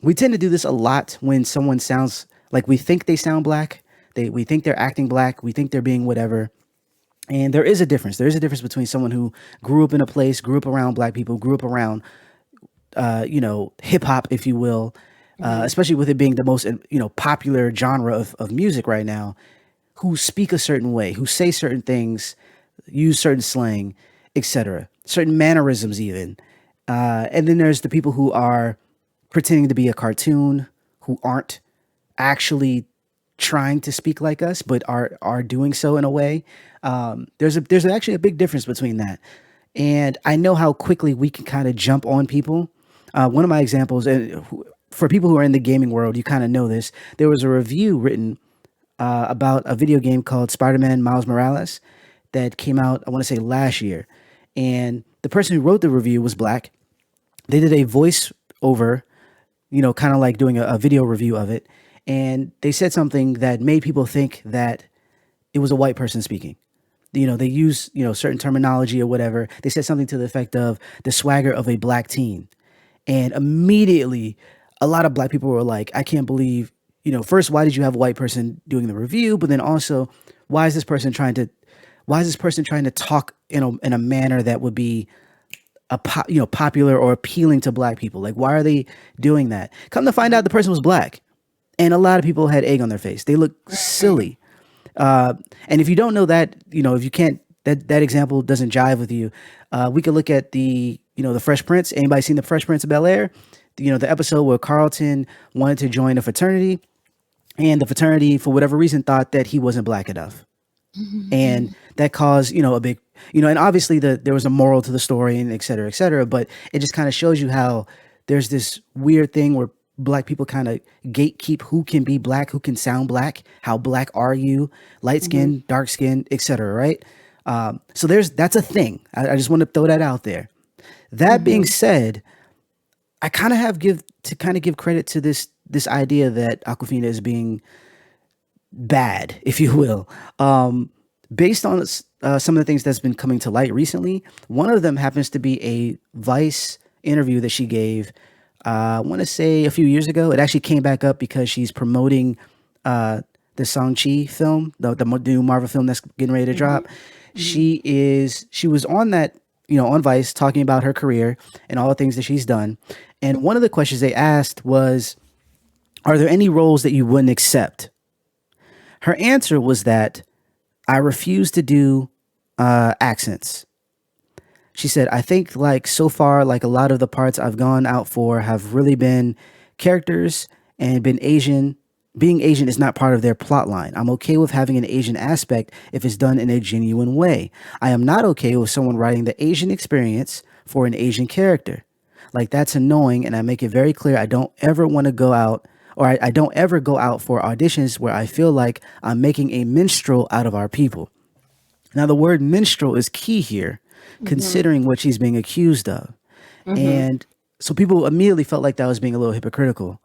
We tend to do this a lot when someone sounds like we think they sound black. We think they're acting black. We think they're being whatever. And there is a difference. There is a difference between someone who grew up in a place, grew up around black people, grew up around, hip hop, if you will, especially with it being the most, popular genre of music right now, who speak a certain way, who say certain things, use certain slang, etc., certain mannerisms even. And then there's the people who are pretending to be a cartoon, who aren't actually trying to speak like us, but are doing so in a way. There's actually a big difference between that. And I know how quickly we can kind of jump on people. One of my examples, and for people who are in the gaming world, you kind of know this. There was a review written about a video game called Spider-Man Miles Morales that came out, I want to say last year. And the person who wrote the review was black. They did a voice over, kind of like doing a video review of it. And they said something that made people think that it was a white person speaking. They use, certain terminology or whatever. They said something to the effect of the swagger of a black teen. And immediately a lot of black people were like, I can't believe, first, why did you have a white person doing the review? But then also, why is this person trying to talk in a manner that would be popular or appealing to black people? Like, why are they doing that? Come to find out, the person was black. And a lot of people had egg on their face. They look silly. And if you don't know that, if you can't, that example doesn't jive with you, we could look at the Fresh Prince. Anybody seen the Fresh Prince of Bel-Air? The episode where Carlton wanted to join a fraternity, and the fraternity, for whatever reason, thought that he wasn't black enough. And that caused, a big, and obviously there was a moral to the story and et cetera, but it just kind of shows you how there's this weird thing where black people kind of gatekeep who can be black, who can sound black, how black are you, light skin, dark skin, etc. Right? So that's a thing. I just want to throw that out there. That being said, I kind of give credit to this idea that Awkwafina is being bad, if you will, based on some of the things that's been coming to light recently. One of them happens to be a Vice interview that she gave. I want to say a few years ago. It actually came back up because she's promoting the Shang-Chi film, the new Marvel film that's getting ready to drop. She was on that, on Vice, talking about her career and all the things that she's done. And one of the questions they asked was, are there any roles that you wouldn't accept? Her answer was that I refuse to do accents. She said, I think like so far, like a lot of the parts I've gone out for have really been characters and been Asian. Being Asian is not part of their plot line. I'm okay with having an Asian aspect if it's done in a genuine way. I am not okay with someone writing the Asian experience for an Asian character. Like, that's annoying, and I make it very clear I don't ever want to go out, or I don't ever go out for auditions where I feel like I'm making a minstrel out of our people. Now, the word minstrel is key here, considering what she's being accused of. And so people immediately felt like that was being a little hypocritical,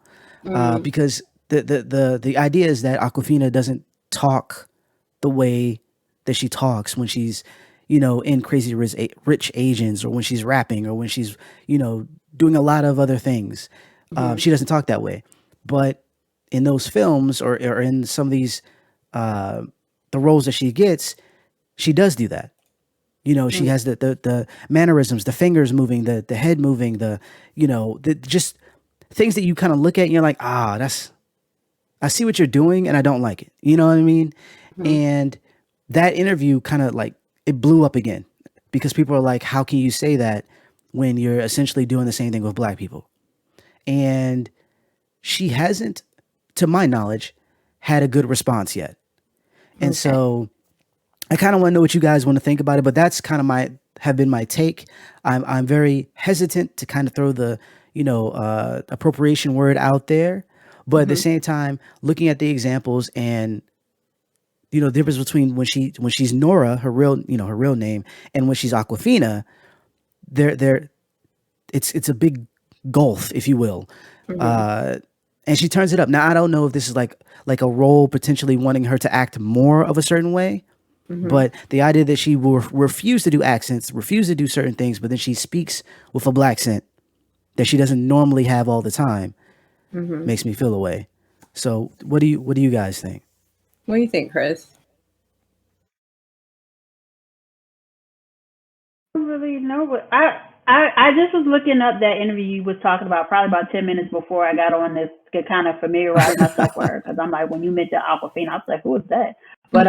because the idea is that Awkwafina doesn't talk the way that she talks when she's, in Crazy Rich Asians, or when she's rapping, or when she's, doing a lot of other things. She doesn't talk that way. But in those films, or in some of these, the roles that she gets, she does do that. She has the mannerisms, the fingers moving, the head moving, the just things that you kind of look at and you're like, I see what you're doing and I don't like it. You know what I mean? And that interview kind of like, it blew up again, because people are like, how can you say that when you're essentially doing the same thing with black people? And she hasn't, to my knowledge, had a good response yet. And so I kind of want to know what you guys want to think about it, but that's kind of have been my take. I'm very hesitant to kind of throw the, appropriation word out there, but at the same time, looking at the examples and, the difference between when she's Nora, her real name, and when she's Awkwafina, it's a big gulf, if you will. And she turns it up. Now, I don't know if this is like a role potentially wanting her to act more of a certain way, but the idea that she will refuse to do accents, refuse to do certain things, but then she speaks with a blaccent that she doesn't normally have all the time, makes me feel away. So what do you guys think? What do you think, Crys? I don't really know what I just was looking up that interview you was talking about probably about 10 minutes before I got on this to kind of familiarize myself with her, because I'm like, when you mentioned Awkwafina, I was like, who is that? But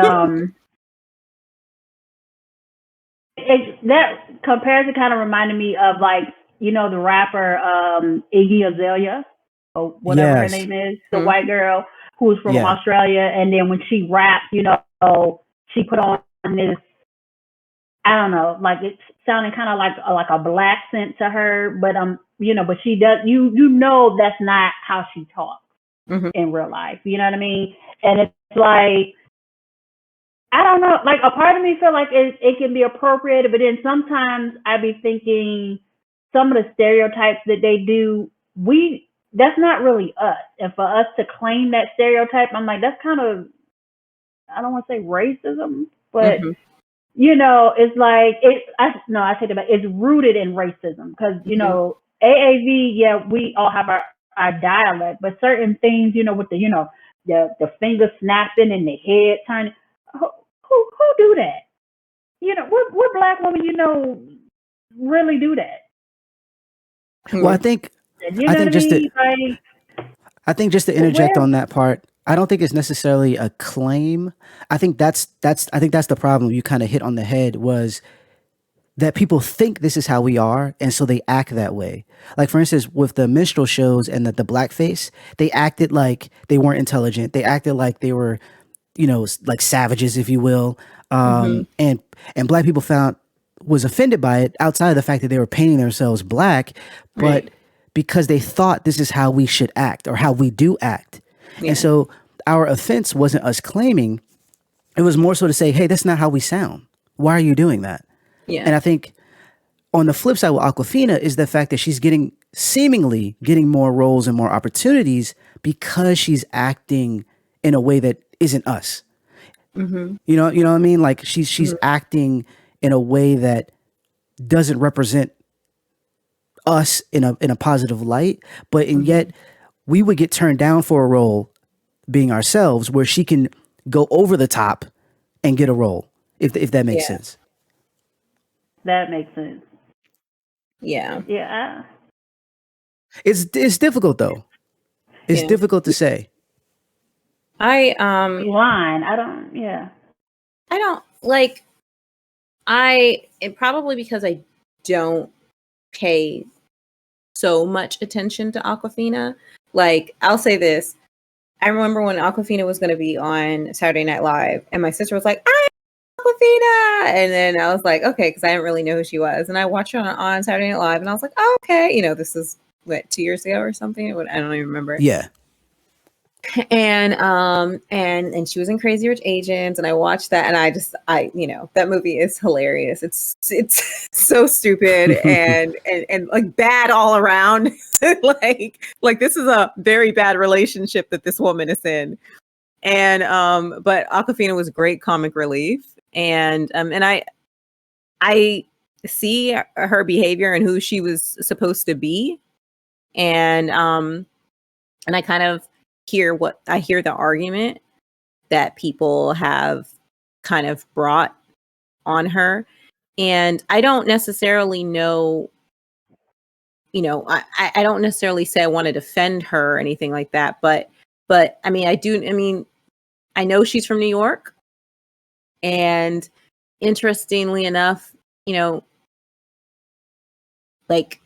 that comparison kind of reminded me of, like, the rapper Iggy Azalea, or whatever her name is, the white girl who's from Australia, and then when she raps, she put on this, I don't know, like it sounded kind of like a black scent to her, but but she does, that's not how she talks in real life. You know what I mean? And it's like, I don't know, like a part of me feel like it can be appropriated, but then sometimes I be thinking some of the stereotypes that they do, that's not really us. And for us to claim that stereotype, I'm like, that's kind of, I don't want to say racism, but it's like I take it back. It's rooted in racism, because AAV, we all have our dialect, but certain things, with the finger snapping and the head turning, who do that? What black woman really do that? Well, I think just to interject on that part, I don't think it's necessarily a claim. I think that's the problem you kind of hit on the head, was that people think this is how we are, and so they act that way. Like, for instance, with the minstrel shows and the blackface, they acted like they weren't intelligent. They acted like they were, like savages, if you will. And black people was offended by it, outside of the fact that they were painting themselves black. But because they thought this is how we should act or how we do act. Yeah. And so our offense wasn't us claiming, it was more so to say, hey, that's not how we sound. Why are you doing that? Yeah. And I think on the flip side with Awkwafina is the fact that she's seemingly getting more roles and more opportunities because she's acting in a way that isn't us. Mm-hmm. You know what I mean? Like she's acting in a way that doesn't represent us in a positive light, but and yet we would get turned down for a role being ourselves where she can go over the top and get a role, if that makes sense. That makes sense. Yeah. Yeah. It's difficult though. It's difficult to say. I Line. I don't like it probably because I don't pay so much attention to Awkwafina. Like, I'll say this. I remember when Awkwafina was going to be on Saturday Night Live, and my sister was like, "I'm Awkwafina," and then I was like, "Okay," because I didn't really know who she was, and I watched her on Saturday Night Live, and I was like, "Oh, okay," this is what, 2 years ago or something. I don't even remember. Yeah. And she was in Crazy Rich Asians, and I watched that, and I that movie is hilarious. It's so stupid and like bad all around. like this is a very bad relationship that this woman is in. And but Awkwafina was great comic relief, and I see her behavior and who she was supposed to be, and I kind of hear the argument that people have kind of brought on her, and I don't necessarily know, I don't necessarily say I want to defend her or anything like that, but I mean, I know she's from New York, and interestingly enough, like,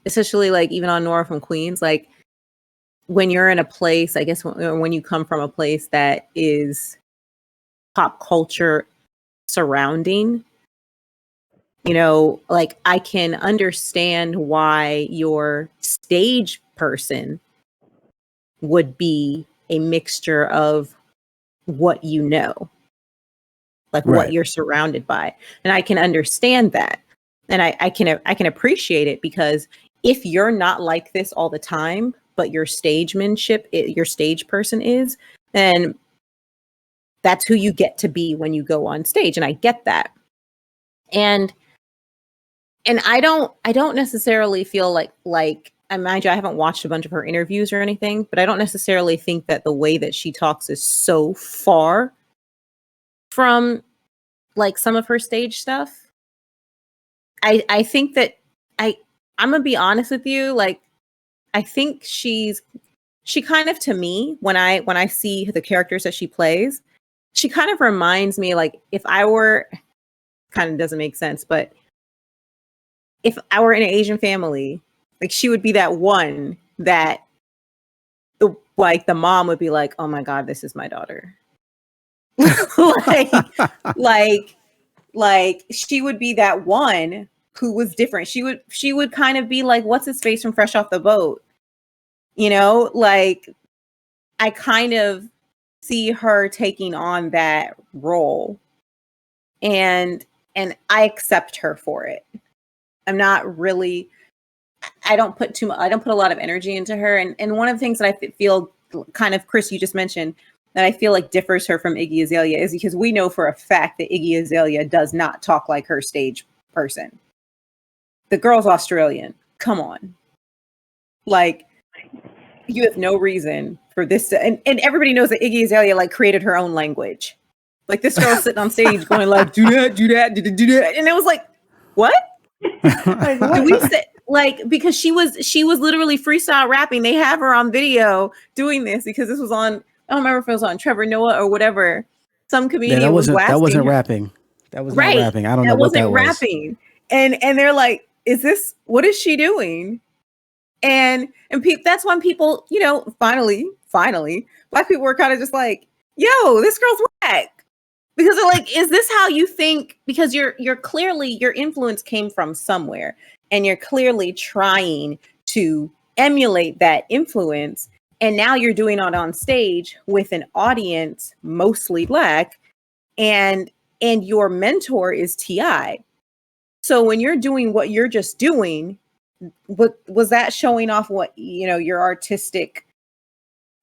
especially like even on Nora from Queens, like, when you're in a place, I guess when you come from a place that is pop culture surrounding, like, I can understand why your stage person would be a mixture of what like what you're surrounded by. And I can understand that. And I can appreciate it, because if you're not like this all the time, but your stage person is, then that's who you get to be when you go on stage. And I get that. And I don't necessarily feel like, and mind you, I haven't watched a bunch of her interviews or anything, but I don't necessarily think that the way that she talks is so far from like some of her stage stuff. I think that I'm gonna be honest with you, like, I think she kind of, to me, when I see the characters that she plays, she kind of reminds me, like, if I were, kind of doesn't make sense, but if I were in an Asian family, like, she would be that one that the mom would be like, "Oh my God, this is my daughter." like she would be that one who was different. She would kind of be like, what's his face from Fresh Off the Boat? Like, I kind of see her taking on that role, and I accept her for it. I'm not really, I don't put a lot of energy into her. And one of the things that I feel kind of, Crys, you just mentioned, that I feel like differs her from Iggy Azalea is because we know for a fact that Iggy Azalea does not talk like her stage person. The girl's Australian. Come on. Like, you have no reason for this and everybody knows that Iggy Azalea, like, created her own language. Like, this girl's sitting on stage going like, do that, do that, do that. And it was like, what? Like, what? Do we say, like, because she was literally freestyle rapping. They have her on video doing this because this was on, I don't remember if it was on Trevor Noah or whatever. Some comedian was blasting. That wasn't rapping. That was right. Not rapping. I don't know what that was. Rapping. And they're like, what is she doing? And that's when people, finally, Black people were kind of just like, yo, this girl's whack. Because they're like, is this how you think? Because you're clearly, your influence came from somewhere, and you're clearly trying to emulate that influence. And now you're doing it on stage with an audience mostly Black, and your mentor is T.I. So when you're doing what you're just doing, what was that showing off what, you know, your artistic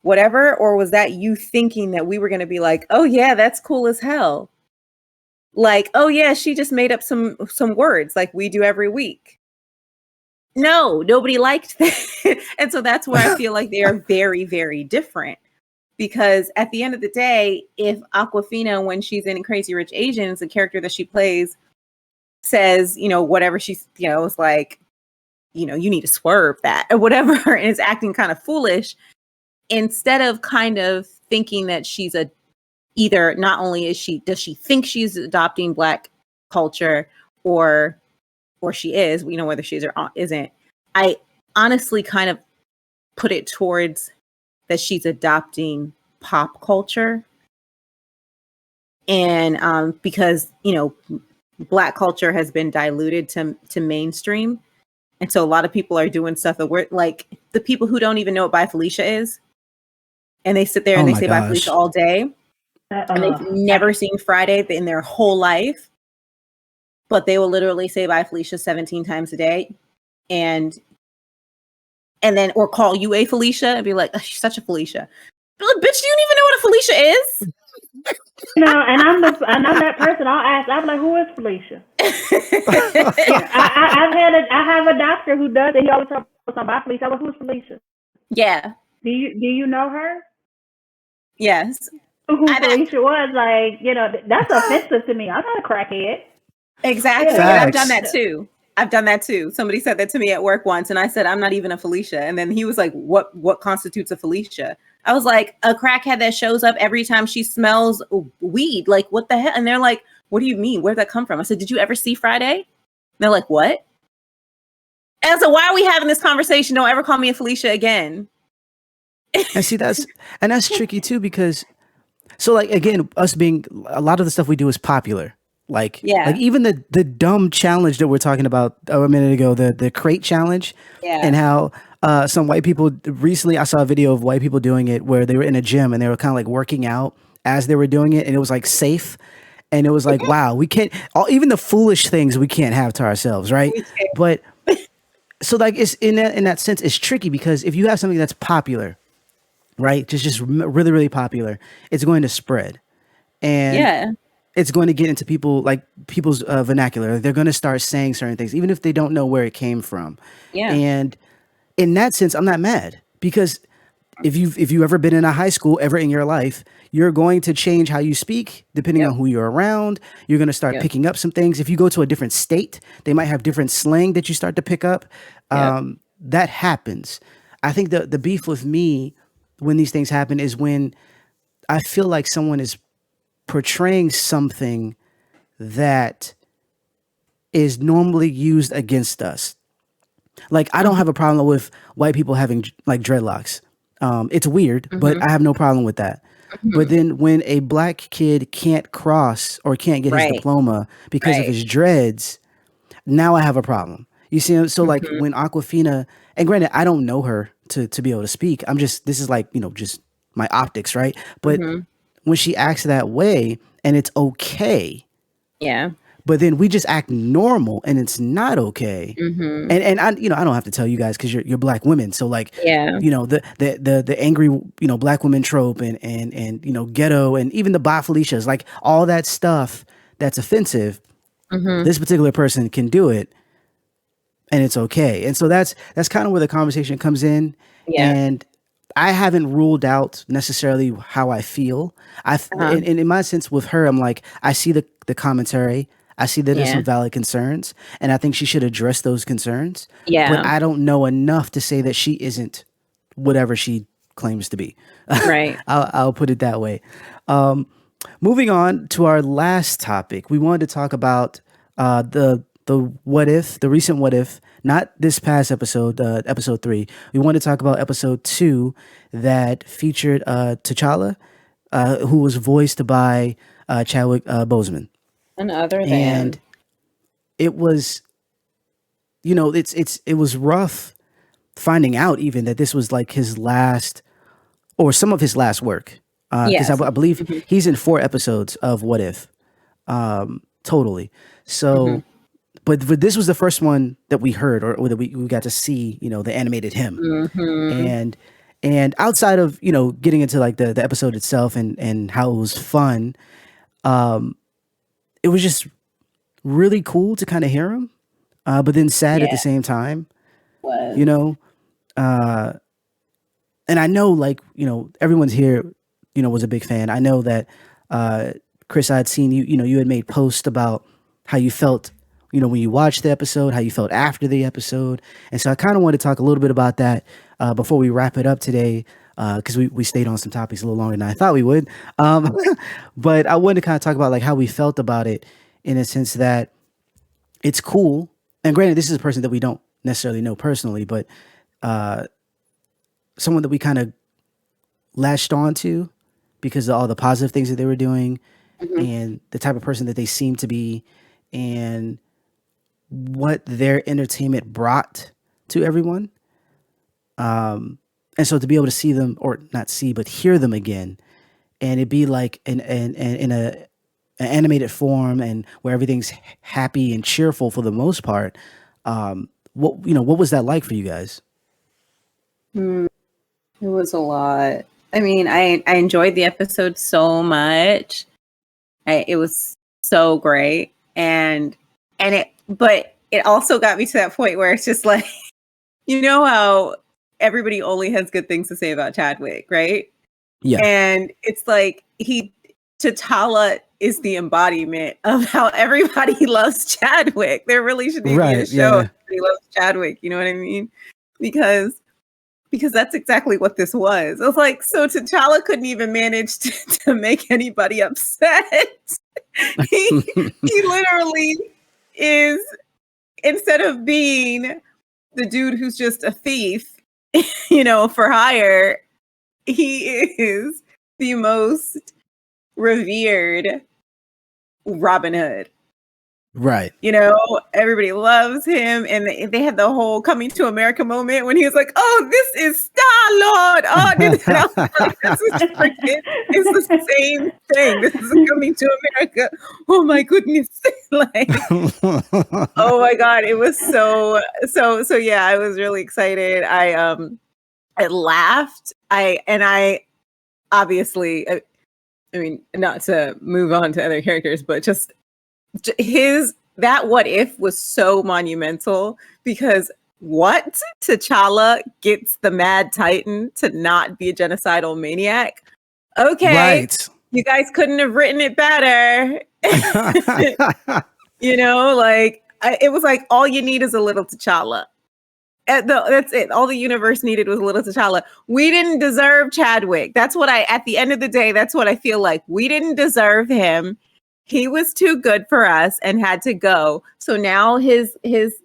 whatever, or was that you thinking that we were going to be like, oh yeah, that's cool as hell? Like, oh yeah, she just made up some words like we do every week. No, nobody liked that. And so that's where I feel like they are very, very different. Because at the end of the day, if Awkwafina, when she's in Crazy Rich Asians, the character that she plays says, you know, whatever she's, you know, it's like, you know, you need to swerve that or whatever, and is acting kind of foolish, instead of kind of thinking that she's either not only does she think she's adopting Black culture, or she is, you know, whether she is or isn't. I honestly kind of put it towards that she's adopting pop culture. And because, you know, Black culture has been diluted to mainstream. And so a lot of people are doing stuff that we're like, the people who don't even know what Bye Felicia is. And they sit there and they say Bye Felicia all day. And they've never seen Friday in their whole life. But they will literally say Bye Felicia 17 times a day. And then, or call you a Felicia and be like, oh, she's such a Felicia. But, bitch, do you even know what a Felicia is? No, and I'm that person. I'll ask. I'm like, who is Felicia? I have a doctor who does it. He always talks about Felicia. I'm like, who's Felicia? Yeah. Do you know her? Yes. Who Felicia was? Like, you know, that's offensive to me. I'm not a crackhead. Exactly. And I've done that too. Somebody said that to me at work once, and I said, I'm not even a Felicia. And then he was like, what constitutes a Felicia? I was like, a crackhead that shows up every time she smells weed. Like, what the hell? And they're like, what do you mean? Where'd that come from? I said, did you ever see Friday? And they're like, what? And so why are we having this conversation? Don't ever call me a Felicia again. And see, that's tricky too, because so like, again, us being, a lot of the stuff we do is popular. Like, like even the dumb challenge that we're talking about a minute ago, the crate challenge, and how some white people recently, I saw a video of white people doing it where they were in a gym and they were kind of like working out as they were doing it, and it was like safe, and it was like, wow, we can't, even the foolish things we can't have to ourselves, right? But so like, it's in that sense, it's tricky, because if you have something that's popular, right, just really, really popular, it's going to spread, and it's going to get into people's vernacular. They're going to start saying certain things, even if they don't know where it came from. And in that sense, I'm not mad, because if you've ever been in a high school ever in your life, you're going to change how you speak depending on who you're around. You're going to start picking up some things. If you go to a different state, they might have different slang that you start to pick up. That happens. I think the beef with me when these things happen is when I feel like someone is portraying something that is normally used against us. Like, I don't have a problem with white people having like dreadlocks. It's weird, but I have no problem with that. But then when a Black kid can't cross or can't get his diploma because of his dreads, now I have a problem. You see, so like when Awkwafina, and granted, I don't know her to be able to speak. This is like, you know, just my optics, right? But when she acts that way, and it's okay. But then we just act normal, and it's not okay. And I, you know, I don't have to tell you guys, because you're Black women. So like, you know, the angry, you know, Black woman trope, and you know, ghetto, and even the Bye Felicias, like all that stuff that's offensive. This particular person can do it, and it's okay. And so that's kind of where the conversation comes in. And I haven't ruled out necessarily how I feel. In my sense with her, I'm like, I see the commentary. I see that there's some valid concerns, and I think she should address those concerns. But I don't know enough to say that she isn't whatever she claims to be. Right. I'll put it that way. Moving on to our last topic, we wanted to talk about the what if, the recent what if, not this past episode, episode 3. We wanted to talk about episode 2 that featured T'Challa, who was voiced by Chadwick Boseman. And it was, you know, it was rough finding out even that this was like his last or some of his last work. Because Yes. I believe he's in 4 episodes of What If, totally. So, but this was the first one that we heard or that we got to see, the animated him. And outside of, getting into like the episode itself and how it was fun, it was just really cool to kind of hear him, but then sad at the same time, Was. and I know, like, everyone's here, was a big fan. I know that, Crys, I had seen you, you had made posts about how you felt, when you watched the episode, how you felt after the episode. And so I kind of wanted to talk a little bit about that, before we wrap it up today, because we stayed on some topics a little longer than I thought we would. But I wanted to kind of talk about like how we felt about it in a sense that it's cool. And granted, this is a person that we don't necessarily know personally, but someone that we kind of latched on to because of all the positive things that they were doing and the type of person that they seemed to be and what their entertainment brought to everyone. And so to be able to see them, or not see, but hear them again, and it be like in an animated form and where everything's happy and cheerful for the most part. What was that like for you guys? It was a lot. I mean, I enjoyed the episode so much. It was so great, but it also got me to that point where it's just like, how everybody only has good things to say about Chadwick, right? Yeah. And it's like T'Challa is the embodiment of how everybody loves Chadwick. There really should be a show everybody loves Chadwick. You know what I mean? Because that's exactly what this was. It was like, so T'Challa couldn't even manage to make anybody upset. he literally is, instead of being the dude who's just a thief, for hire, he is the most revered Robin Hood. Right. Everybody loves him, and they had the whole Coming to America moment when he was like, "Oh, this is Star-Lord." Oh, this is freaking, it's the same thing. This is Coming to America. Oh my goodness. Like, oh my God. It was so yeah, I was really excited. I laughed. I obviously, I mean, not to move on to other characters, but just that What If was so monumental because T'Challa gets the Mad Titan to not be a genocidal maniac. Okay. Right. You guys couldn't have written it better. It was like, all you need is a little T'Challa. That's it. All the universe needed was a little T'Challa. We didn't deserve Chadwick. At the end of the day, that's what I feel like. We didn't deserve him. He was too good for us and had to go. So now his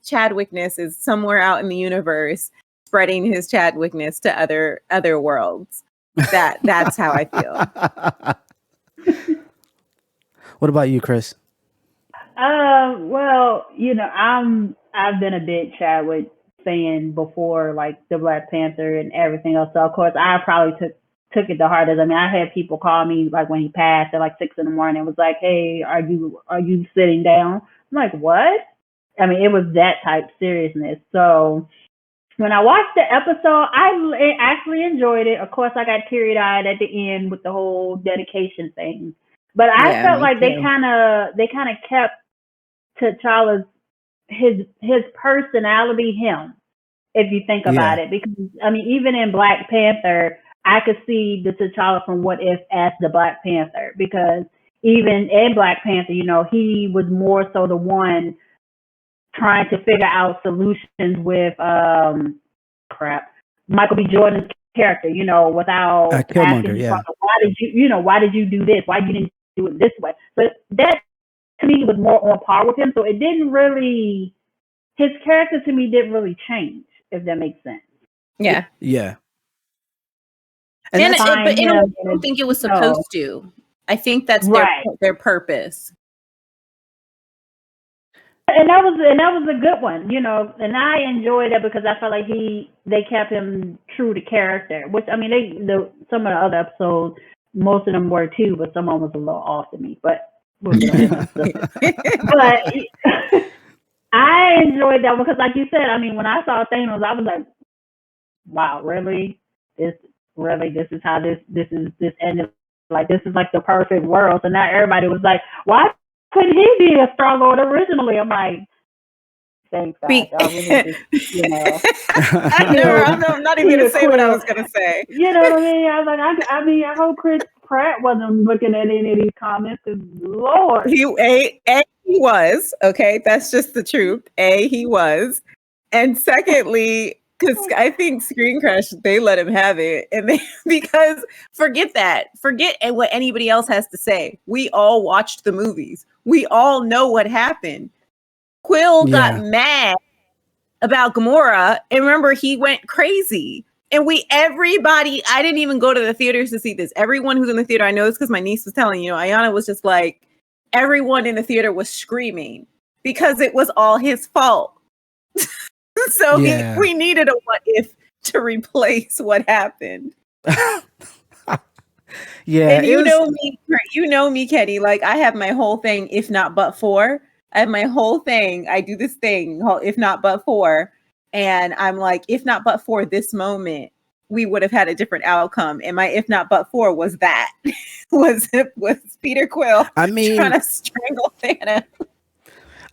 Chadwickness is somewhere out in the universe, spreading his Chadwickness to other worlds. That's how I feel. What about you, Crys? Well, I've been a big Chadwick fan before, like the Black Panther and everything else. So of course, I probably took it the hardest. I mean, I had people call me like when he passed at like 6 a.m. and was like, "Hey, are you sitting down?" I'm like, "What?" I mean, it was that type seriousness. So when I watched the episode, I actually enjoyed it. Of course, I got teary-eyed at the end with the whole dedication thing. But I felt like they kind of kept T'Challa's his personality him, if you think about it. Because I mean, even in Black Panther, I could see the T'Challa from What If as the Black Panther, because even in Black Panther, he was more so the one trying to figure out solutions with Michael B. Jordan's character, without asking why did you do this? Why you didn't do it this way? But that to me was more on par with him. So it didn't really, his character to me didn't really change, if that makes sense. Yeah. Yeah. But I don't think it was supposed to. I think that's their purpose. that was a good one, you know, and I enjoyed it because I felt like they kept him true to character. Which I mean, some of the other episodes, most of them were too, but some of them was a little off to me. But we'll get on but I enjoyed that because, like you said, I mean, when I saw Thanos, I was like, wow, really? This is how this ended. Like, this is like the perfect world. So now everybody was like, why couldn't he be a Star Lord originally? I'm like, thanks, guys. I really just, you know. I'm not even going to say what I was going to say. You know what I mean? I was like, I hope Chris Pratt wasn't looking at any of these comments. Because, Lord. He was. Okay, that's just the truth. He was. And secondly, because I think Screen Crush, they let him have it. And because forget what anybody else has to say. We all watched the movies. We all know what happened. Quill got mad about Gamora. And remember, he went crazy. And everybody, I didn't even go to the theaters to see this. Everyone who's in the theater, I know this because my niece was telling Ayana was just like, everyone in the theater was screaming because it was all his fault. So we needed a what if to replace what happened. And you know me, Kenny. Like, I have my whole thing, if not but for. I have my whole thing. I do this thing, if not but for. And I'm like, if not but for this moment, we would have had a different outcome. And my if not but for was that. was Peter Quill trying to strangle Thanos.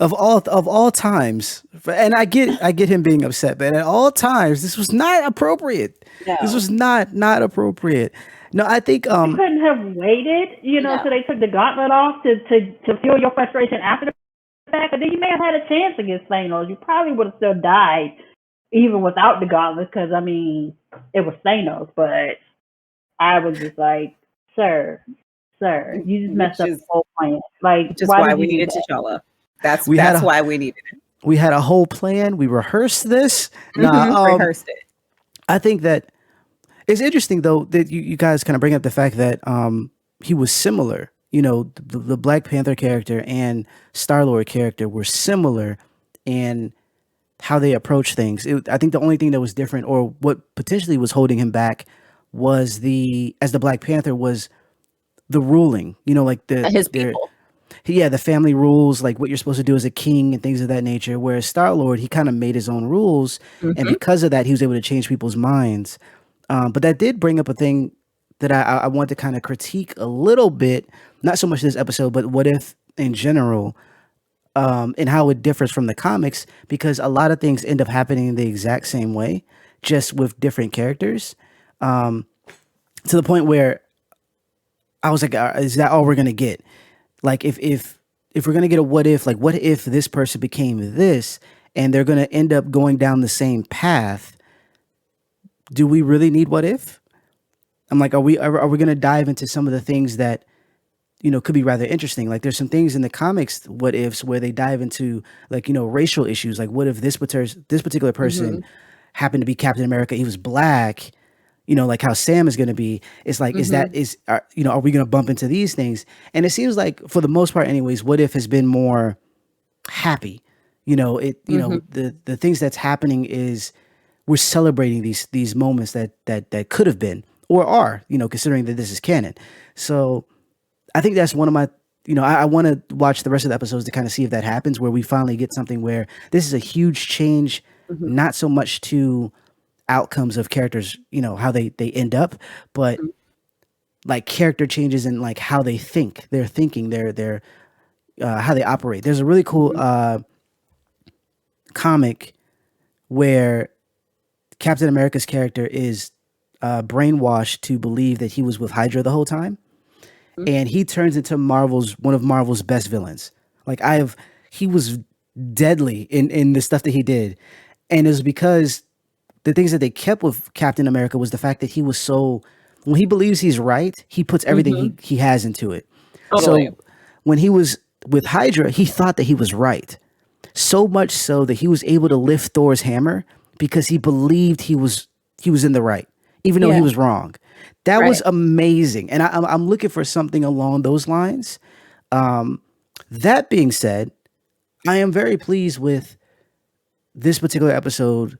Of all times, and I get him being upset, but at all times, this was not appropriate. No. This was not appropriate. No, I think you couldn't have waited, so they took the gauntlet off to fuel your frustration after the fact. But then you may have had a chance against Thanos. You probably would have still died even without the gauntlet, because I mean it was Thanos. But I was just like, sir, you just messed up the whole plan. Like, just why we needed T'Challa. That's why we needed it. We had a whole plan. We rehearsed this. Rehearsed it. I think that it's interesting, though, that you guys kind of bring up the fact that he was similar. The Black Panther character and Star-Lord character were similar in how they approach things. I think the only thing that was different, or what potentially was holding him back, was as the Black Panther was the ruling. Like his people. The family rules, like what you're supposed to do as a king and things of that nature. Whereas Star-Lord, he kind of made his own rules. And because of that, he was able to change people's minds. But that did bring up a thing that I want to kind of critique a little bit, not so much this episode, but what if in general, and how it differs from the comics, because a lot of things end up happening the exact same way, just with different characters, to the point where I was like, is that all we're going to get? Like, if we're going to get a what if, like, what if this person became this and they're going to end up going down the same path? Do we really need what if? I'm like, are we going to dive into some of the things that, could be rather interesting? Like, there's some things in the comics, what ifs, where they dive into, like, racial issues. Like, what if this particular person happened to be Captain America? He was black. Like how Sam is going to be. It's like, are we going to bump into these things? And it seems like, for the most part anyways, what if has been more happy. The things that's happening is we're celebrating these moments that could have been or are, considering that this is canon. So I think that's one of my, I want to watch the rest of the episodes to kind of see if that happens, where we finally get something where this is a huge change, not so much to outcomes of characters, how they end up, but like character changes in like how they think, their thinking, their how they operate. There's a really cool comic where Captain America's character is brainwashed to believe that he was with Hydra the whole time, and he turns into one of Marvel's best villains. Like, he was deadly in the stuff that he did, and it was because the things that they kept with Captain America was the fact that he was when he believes he's right, he puts everything he has into it. Totally. So when he was with Hydra, he thought that he was right. So much so that he was able to lift Thor's hammer because he believed he was in the right, even though he was wrong. That was amazing. And I'm looking for something along those lines. That being said, I am very pleased with this particular episode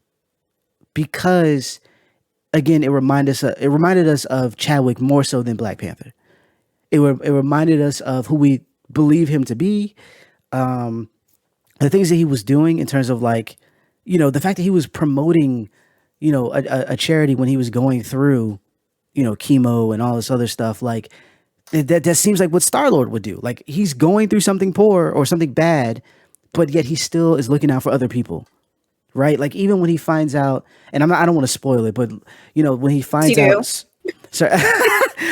because, again, it reminded us of Chadwick more so than Black Panther. It reminded us of who we believe him to be, the things that he was doing in terms of like, the fact that he was promoting, a charity when he was going through, chemo and all this other stuff. Like that seems like what Star-Lord would do. Like he's going through something poor or something bad, but yet he still is looking out for other people. Right? Like even when he finds out, and I don't want to spoil it, but when he finds do. out, so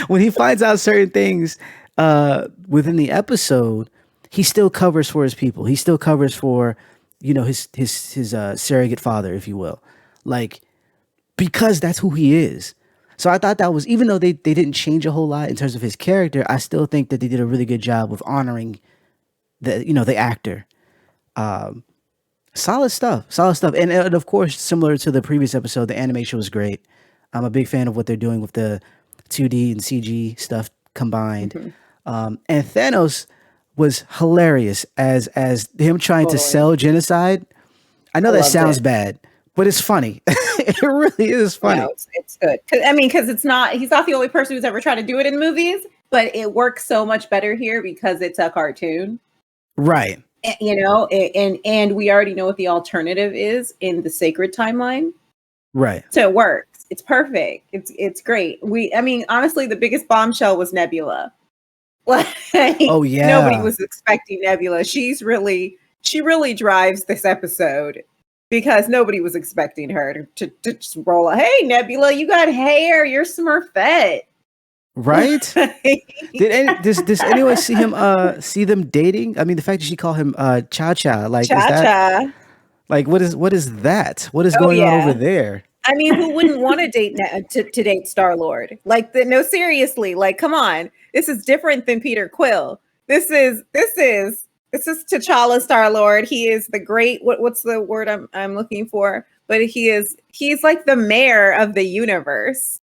when he finds out certain things within the episode, he still covers for his people. He still covers for, his surrogate father, if you will, like because that's who he is. So I thought that was, even though they didn't change a whole lot in terms of his character, I still think that they did a really good job of honoring the actor. Solid stuff, and of course, similar to the previous episode, the animation was great. I'm a big fan of what they're doing with the 2D and CG stuff combined. And Thanos was hilarious as him trying to sell genocide. I know I that loved sounds it. bad, but it's funny. It really is funny. No, it's good. Because he's not the only person who's ever tried to do it in movies, but it works so much better here because it's a cartoon. Right. And we already know what the alternative is in the sacred timeline. Right. So it works. It's perfect. It's great. Honestly, the biggest bombshell was Nebula. Like, Oh yeah. nobody was expecting Nebula. She really drives this episode because nobody was expecting her to just roll. Hey, Nebula, you got hair. You're Smurfette. Right? Does anyone see them dating? I mean, the fact that she called him Cha Cha, like is that like what is that? What is going on over there? I mean, who wouldn't want to date to date Star-Lord? Like, no, seriously. Like, come on. This is different than Peter Quill. This is T'Challa Star-Lord. He is the great. What's the word I'm looking for? But he's like the mayor of the universe.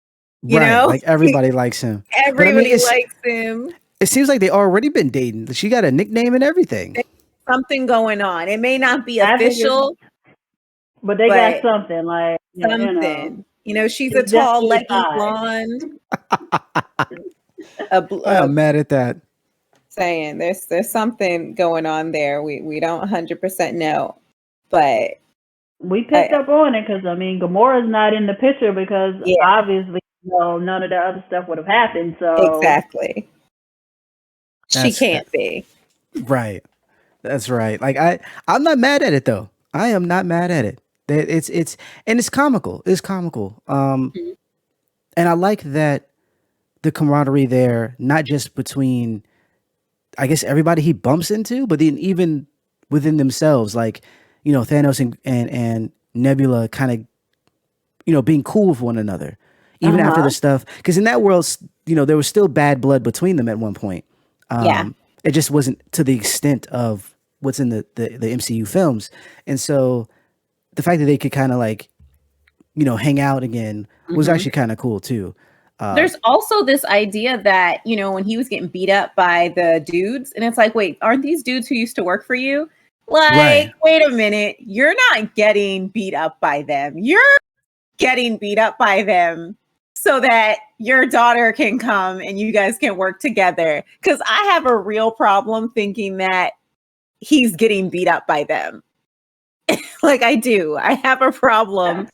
You know, like everybody likes him. Everybody likes him. It seems like they already been dating. She got a nickname and everything. There's something going on. It may not be official, but they got something like something. She's a tall, leggy blonde. I'm mad at that. Saying there's something going on there. We don't 100% know, but we picked up on it because Gamora's not in the picture because obviously none of the other stuff would have happened. So exactly, she can't be. Right. That's right. Like I'm not mad at it though. I am not mad at it. It's comical. It's comical. And I like that the camaraderie there, not just between, I guess, everybody he bumps into, but then even within themselves, like, Thanos and Nebula kind of, being cool with one another, even after the stuff. Because in that world, there was still bad blood between them at one point. It just wasn't to the extent of what's in the MCU films. And so the fact that they could kind of like, hang out again was actually kind of cool too. There's also this idea that, when he was getting beat up by the dudes, and it's like, wait, aren't these dudes who used to work for you? Like, wait a minute, you're not getting beat up by them. You're getting beat up by them so that your daughter can come and you guys can work together. Because I have a real problem thinking that he's getting beat up by them. Like I do. I have a problem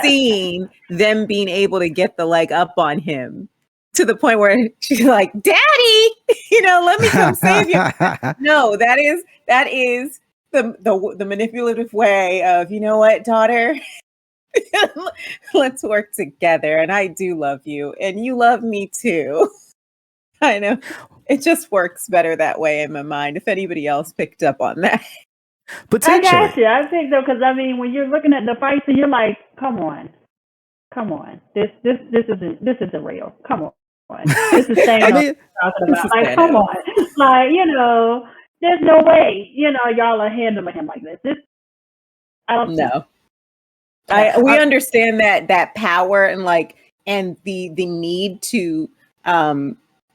seeing them being able to get the leg up on him to the point where she's like, Daddy, let me come save you. No, that is the manipulative way of, you know what, daughter, let's work together. And I do love you and you love me too. I know it just works better that way in my mind. If anybody else picked up on that. I got you. I think so because when you're looking at the fights and you're like, come on, this isn't real. Come on, this is Thanos talking about. Like, come on, like there's no way y'all are handling him like this. I don't know. We understand that power and the need to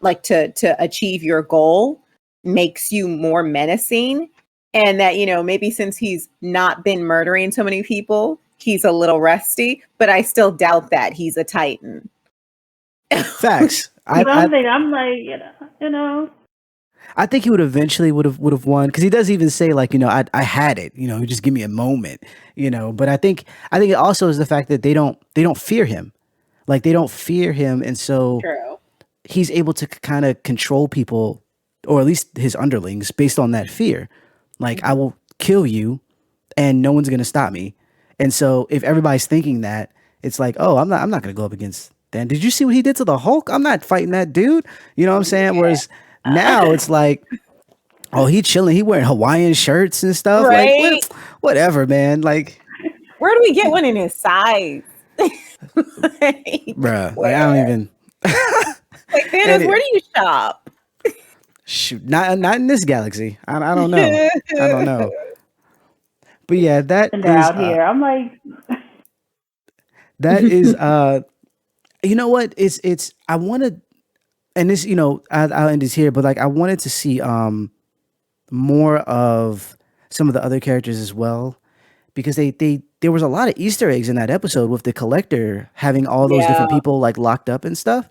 to achieve your goal makes you more menacing. And that, maybe since he's not been murdering so many people, he's a little rusty, but I still doubt that he's a Titan. Facts. I'm like, you know. I think he would eventually would have won, because he does even say like, I had it, just give me a moment, But I think it also is the fact that they don't fear him, like they don't fear him, and so True. he's able to kind of control people, or at least his underlings, based on that fear. Like, I will kill you, and no one's gonna stop me. And so if everybody's thinking that, it's like, oh, I'm not gonna go up against Dan. Did you see what he did to the Hulk? I'm not fighting that dude. You know what I'm saying? Yeah. Whereas now it's like, oh, he chilling. He wearing Hawaiian shirts and stuff. Right? Like, whatever, man. Like, where do we get one in his size? bruh, like, I don't even. Like, Thanos, where do you shop? Shoot, not in this galaxy. I don't know. I don't know. But yeah, that And is out here. I'm like, that is you know what? It's I wanted, and this, I'll end this here, but like I wanted to see more of some of the other characters as well, because there was a lot of Easter eggs in that episode with the Collector having all those different people like locked up and stuff.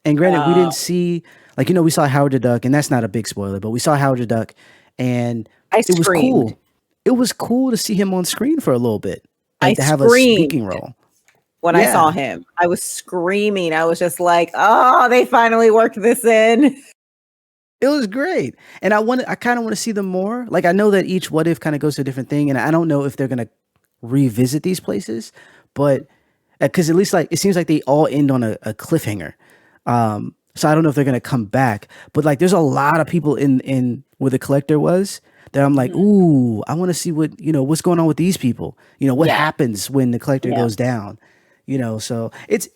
And granted, we didn't see, like, we saw Howard the Duck, and that's not a big spoiler, but we saw Howard the Duck, and it was cool. It was cool to see him on screen for a little bit, like to have a speaking role. When I saw him, I was screaming. I was just like, oh, they finally worked this in. It was great. And I kind of want to see them more. Like, I know that each What If kind of goes to a different thing, and I don't know if they're going to revisit these places, but because at least like it seems like they all end on a cliffhanger. So I don't know if they're going to come back, but like there's a lot of people in where the Collector was that I'm like, ooh, I want to see what's going on with these people. What happens when the Collector goes down. So it's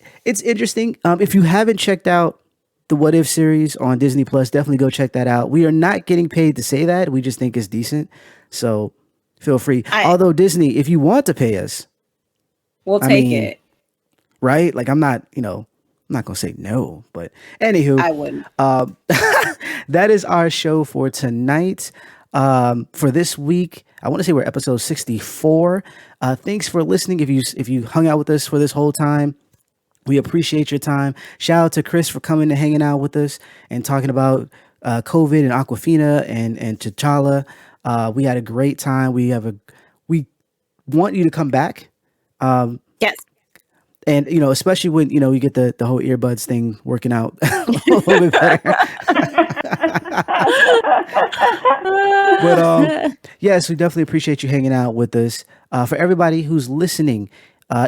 interesting. If you haven't checked out the What If series on Disney Plus, definitely go check that out. We are not getting paid to say that. We just think it's decent. So feel free. Although Disney, if you want to pay us, we'll take it. Right? Like I'm not going to say no, but anywho, I wouldn't. That is our show for tonight. For this week, I want to say we're episode 64. Thanks for listening. If you hung out with us for this whole time, we appreciate your time. Shout out to Crys for coming and hanging out with us and talking about COVID and Awkwafina and T'Challa. We had a great time. We want you to come back. Yes. And, especially when, you get the whole earbuds thing working out a little bit better. But yes, we definitely appreciate you hanging out with us. For everybody who's listening,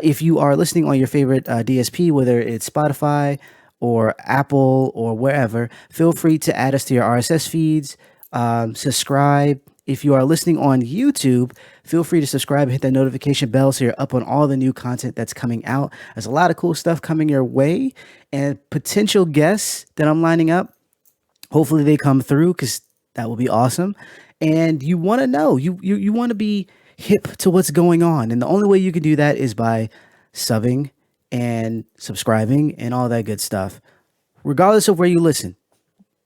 if you are listening on your favorite DSP, whether it's Spotify or Apple or wherever, feel free to add us to your RSS feeds, subscribe. If you are listening on YouTube, feel free to subscribe and hit that notification bell so you're up on all the new content that's coming out. There's a lot of cool stuff coming your way, and potential guests that I'm lining up. Hopefully they come through, because that will be awesome. And you want to know, you want to be hip to what's going on. And the only way you can do that is by subbing and subscribing and all that good stuff. Regardless of where you listen,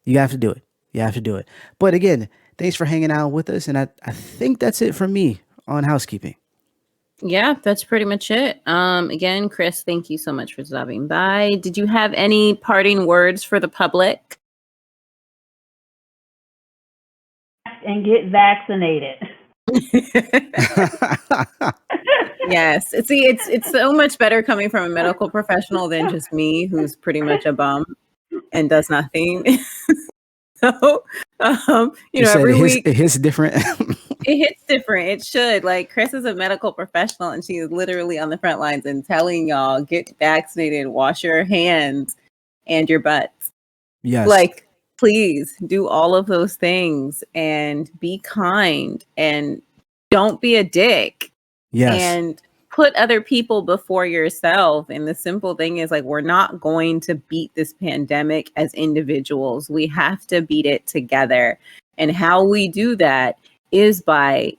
you have to do it. You have to do it. But again, thanks for hanging out with us. And I think that's it from me on housekeeping. Yeah, that's pretty much it. Again, Crys, thank you so much for stopping by. Did you have any parting words for the public? And get vaccinated. Yes. See, it's so much better coming from a medical professional than just me, who's pretty much a bum and does nothing. So, every week it hits different. It hits different. It should. Like, Crys is a medical professional, and she is literally on the front lines and telling y'all, get vaccinated, wash your hands and your butts. Yes. Like, please do all of those things and be kind and don't be a dick. Yes. And put other people before yourself. And the simple thing is, like, we're not going to beat this pandemic as individuals. We have to beat it together. And how we do that is by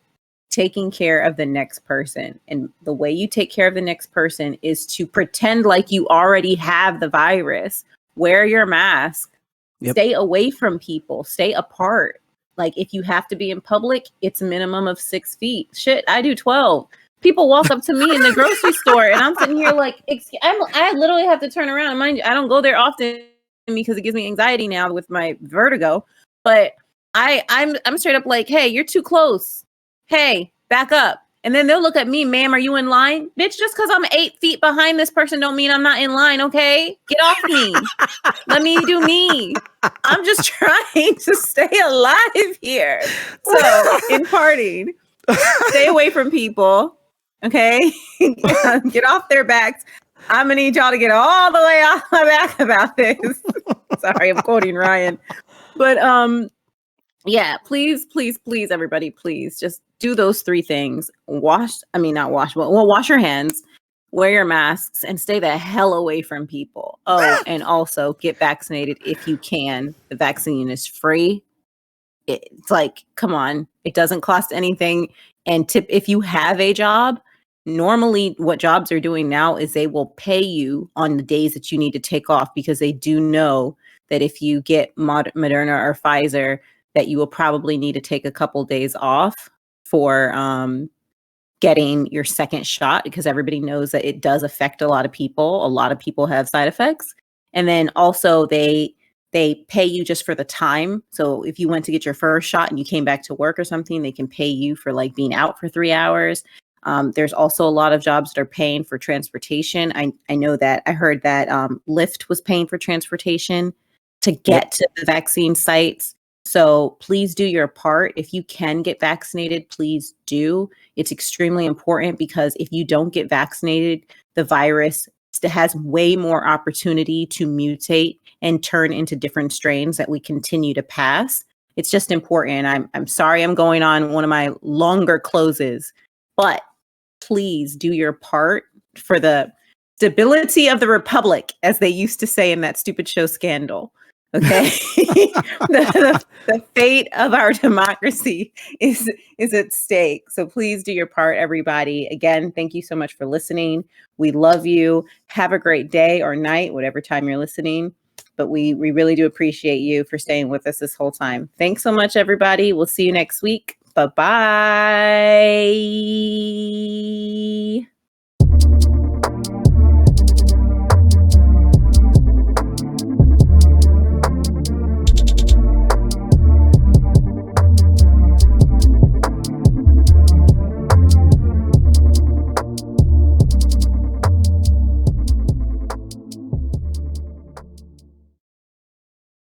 taking care of the next person. And the way you take care of the next person is to pretend like you already have the virus. Wear your mask. Yep. Stay away from people. Stay apart. Like, if you have to be in public, it's a minimum of 6 feet. Shit, I do 12. People walk up to me in the grocery store, and I'm sitting here like, I literally have to turn around. And mind you, I don't go there often because it gives me anxiety now with my vertigo. But I'm straight up like, hey, you're too close. Hey, back up. And then they'll look at me, ma'am, are you in line? Bitch, just because I'm 8 feet behind this person don't mean I'm not in line, okay? Get off me. Let me do me. I'm just trying to stay alive here. So, in parting, stay away from people, okay? Get off their backs. I'm going to need y'all to get all the way off my back about this. Sorry, I'm quoting Ryan. But, yeah, please, everybody, please just do those 3 things. Wash your hands, wear your masks, and stay the hell away from people. Oh, and also get vaccinated if you can. The vaccine is free. It's like, come on, it doesn't cost anything. And if you have a job, normally what jobs are doing now is they will pay you on the days that you need to take off, because they do know that if you get Moderna or Pfizer, that you will probably need to take a couple days off for getting your second shot, because everybody knows that it does affect a lot of people. A lot of people have side effects. And then also they pay you just for the time. So if you went to get your first shot and you came back to work or something, they can pay you for like being out for 3 hours. There's also a lot of jobs that are paying for transportation. I know that I heard that Lyft was paying for transportation to get to the vaccine sites. So please do your part. If you can get vaccinated, please do. It's extremely important, because if you don't get vaccinated, the virus has way more opportunity to mutate and turn into different strains that we continue to pass. It's just important. I'm sorry I'm going on one of my longer closes, but please do your part for the stability of the republic, as they used to say in that stupid show Scandal. Okay. the fate of our democracy is at stake. So please do your part, everybody. Again, thank you so much for listening. We love you. Have a great day or night, whatever time you're listening. But we really do appreciate you for staying with us this whole time. Thanks so much, everybody. We'll see you next week. Bye-bye.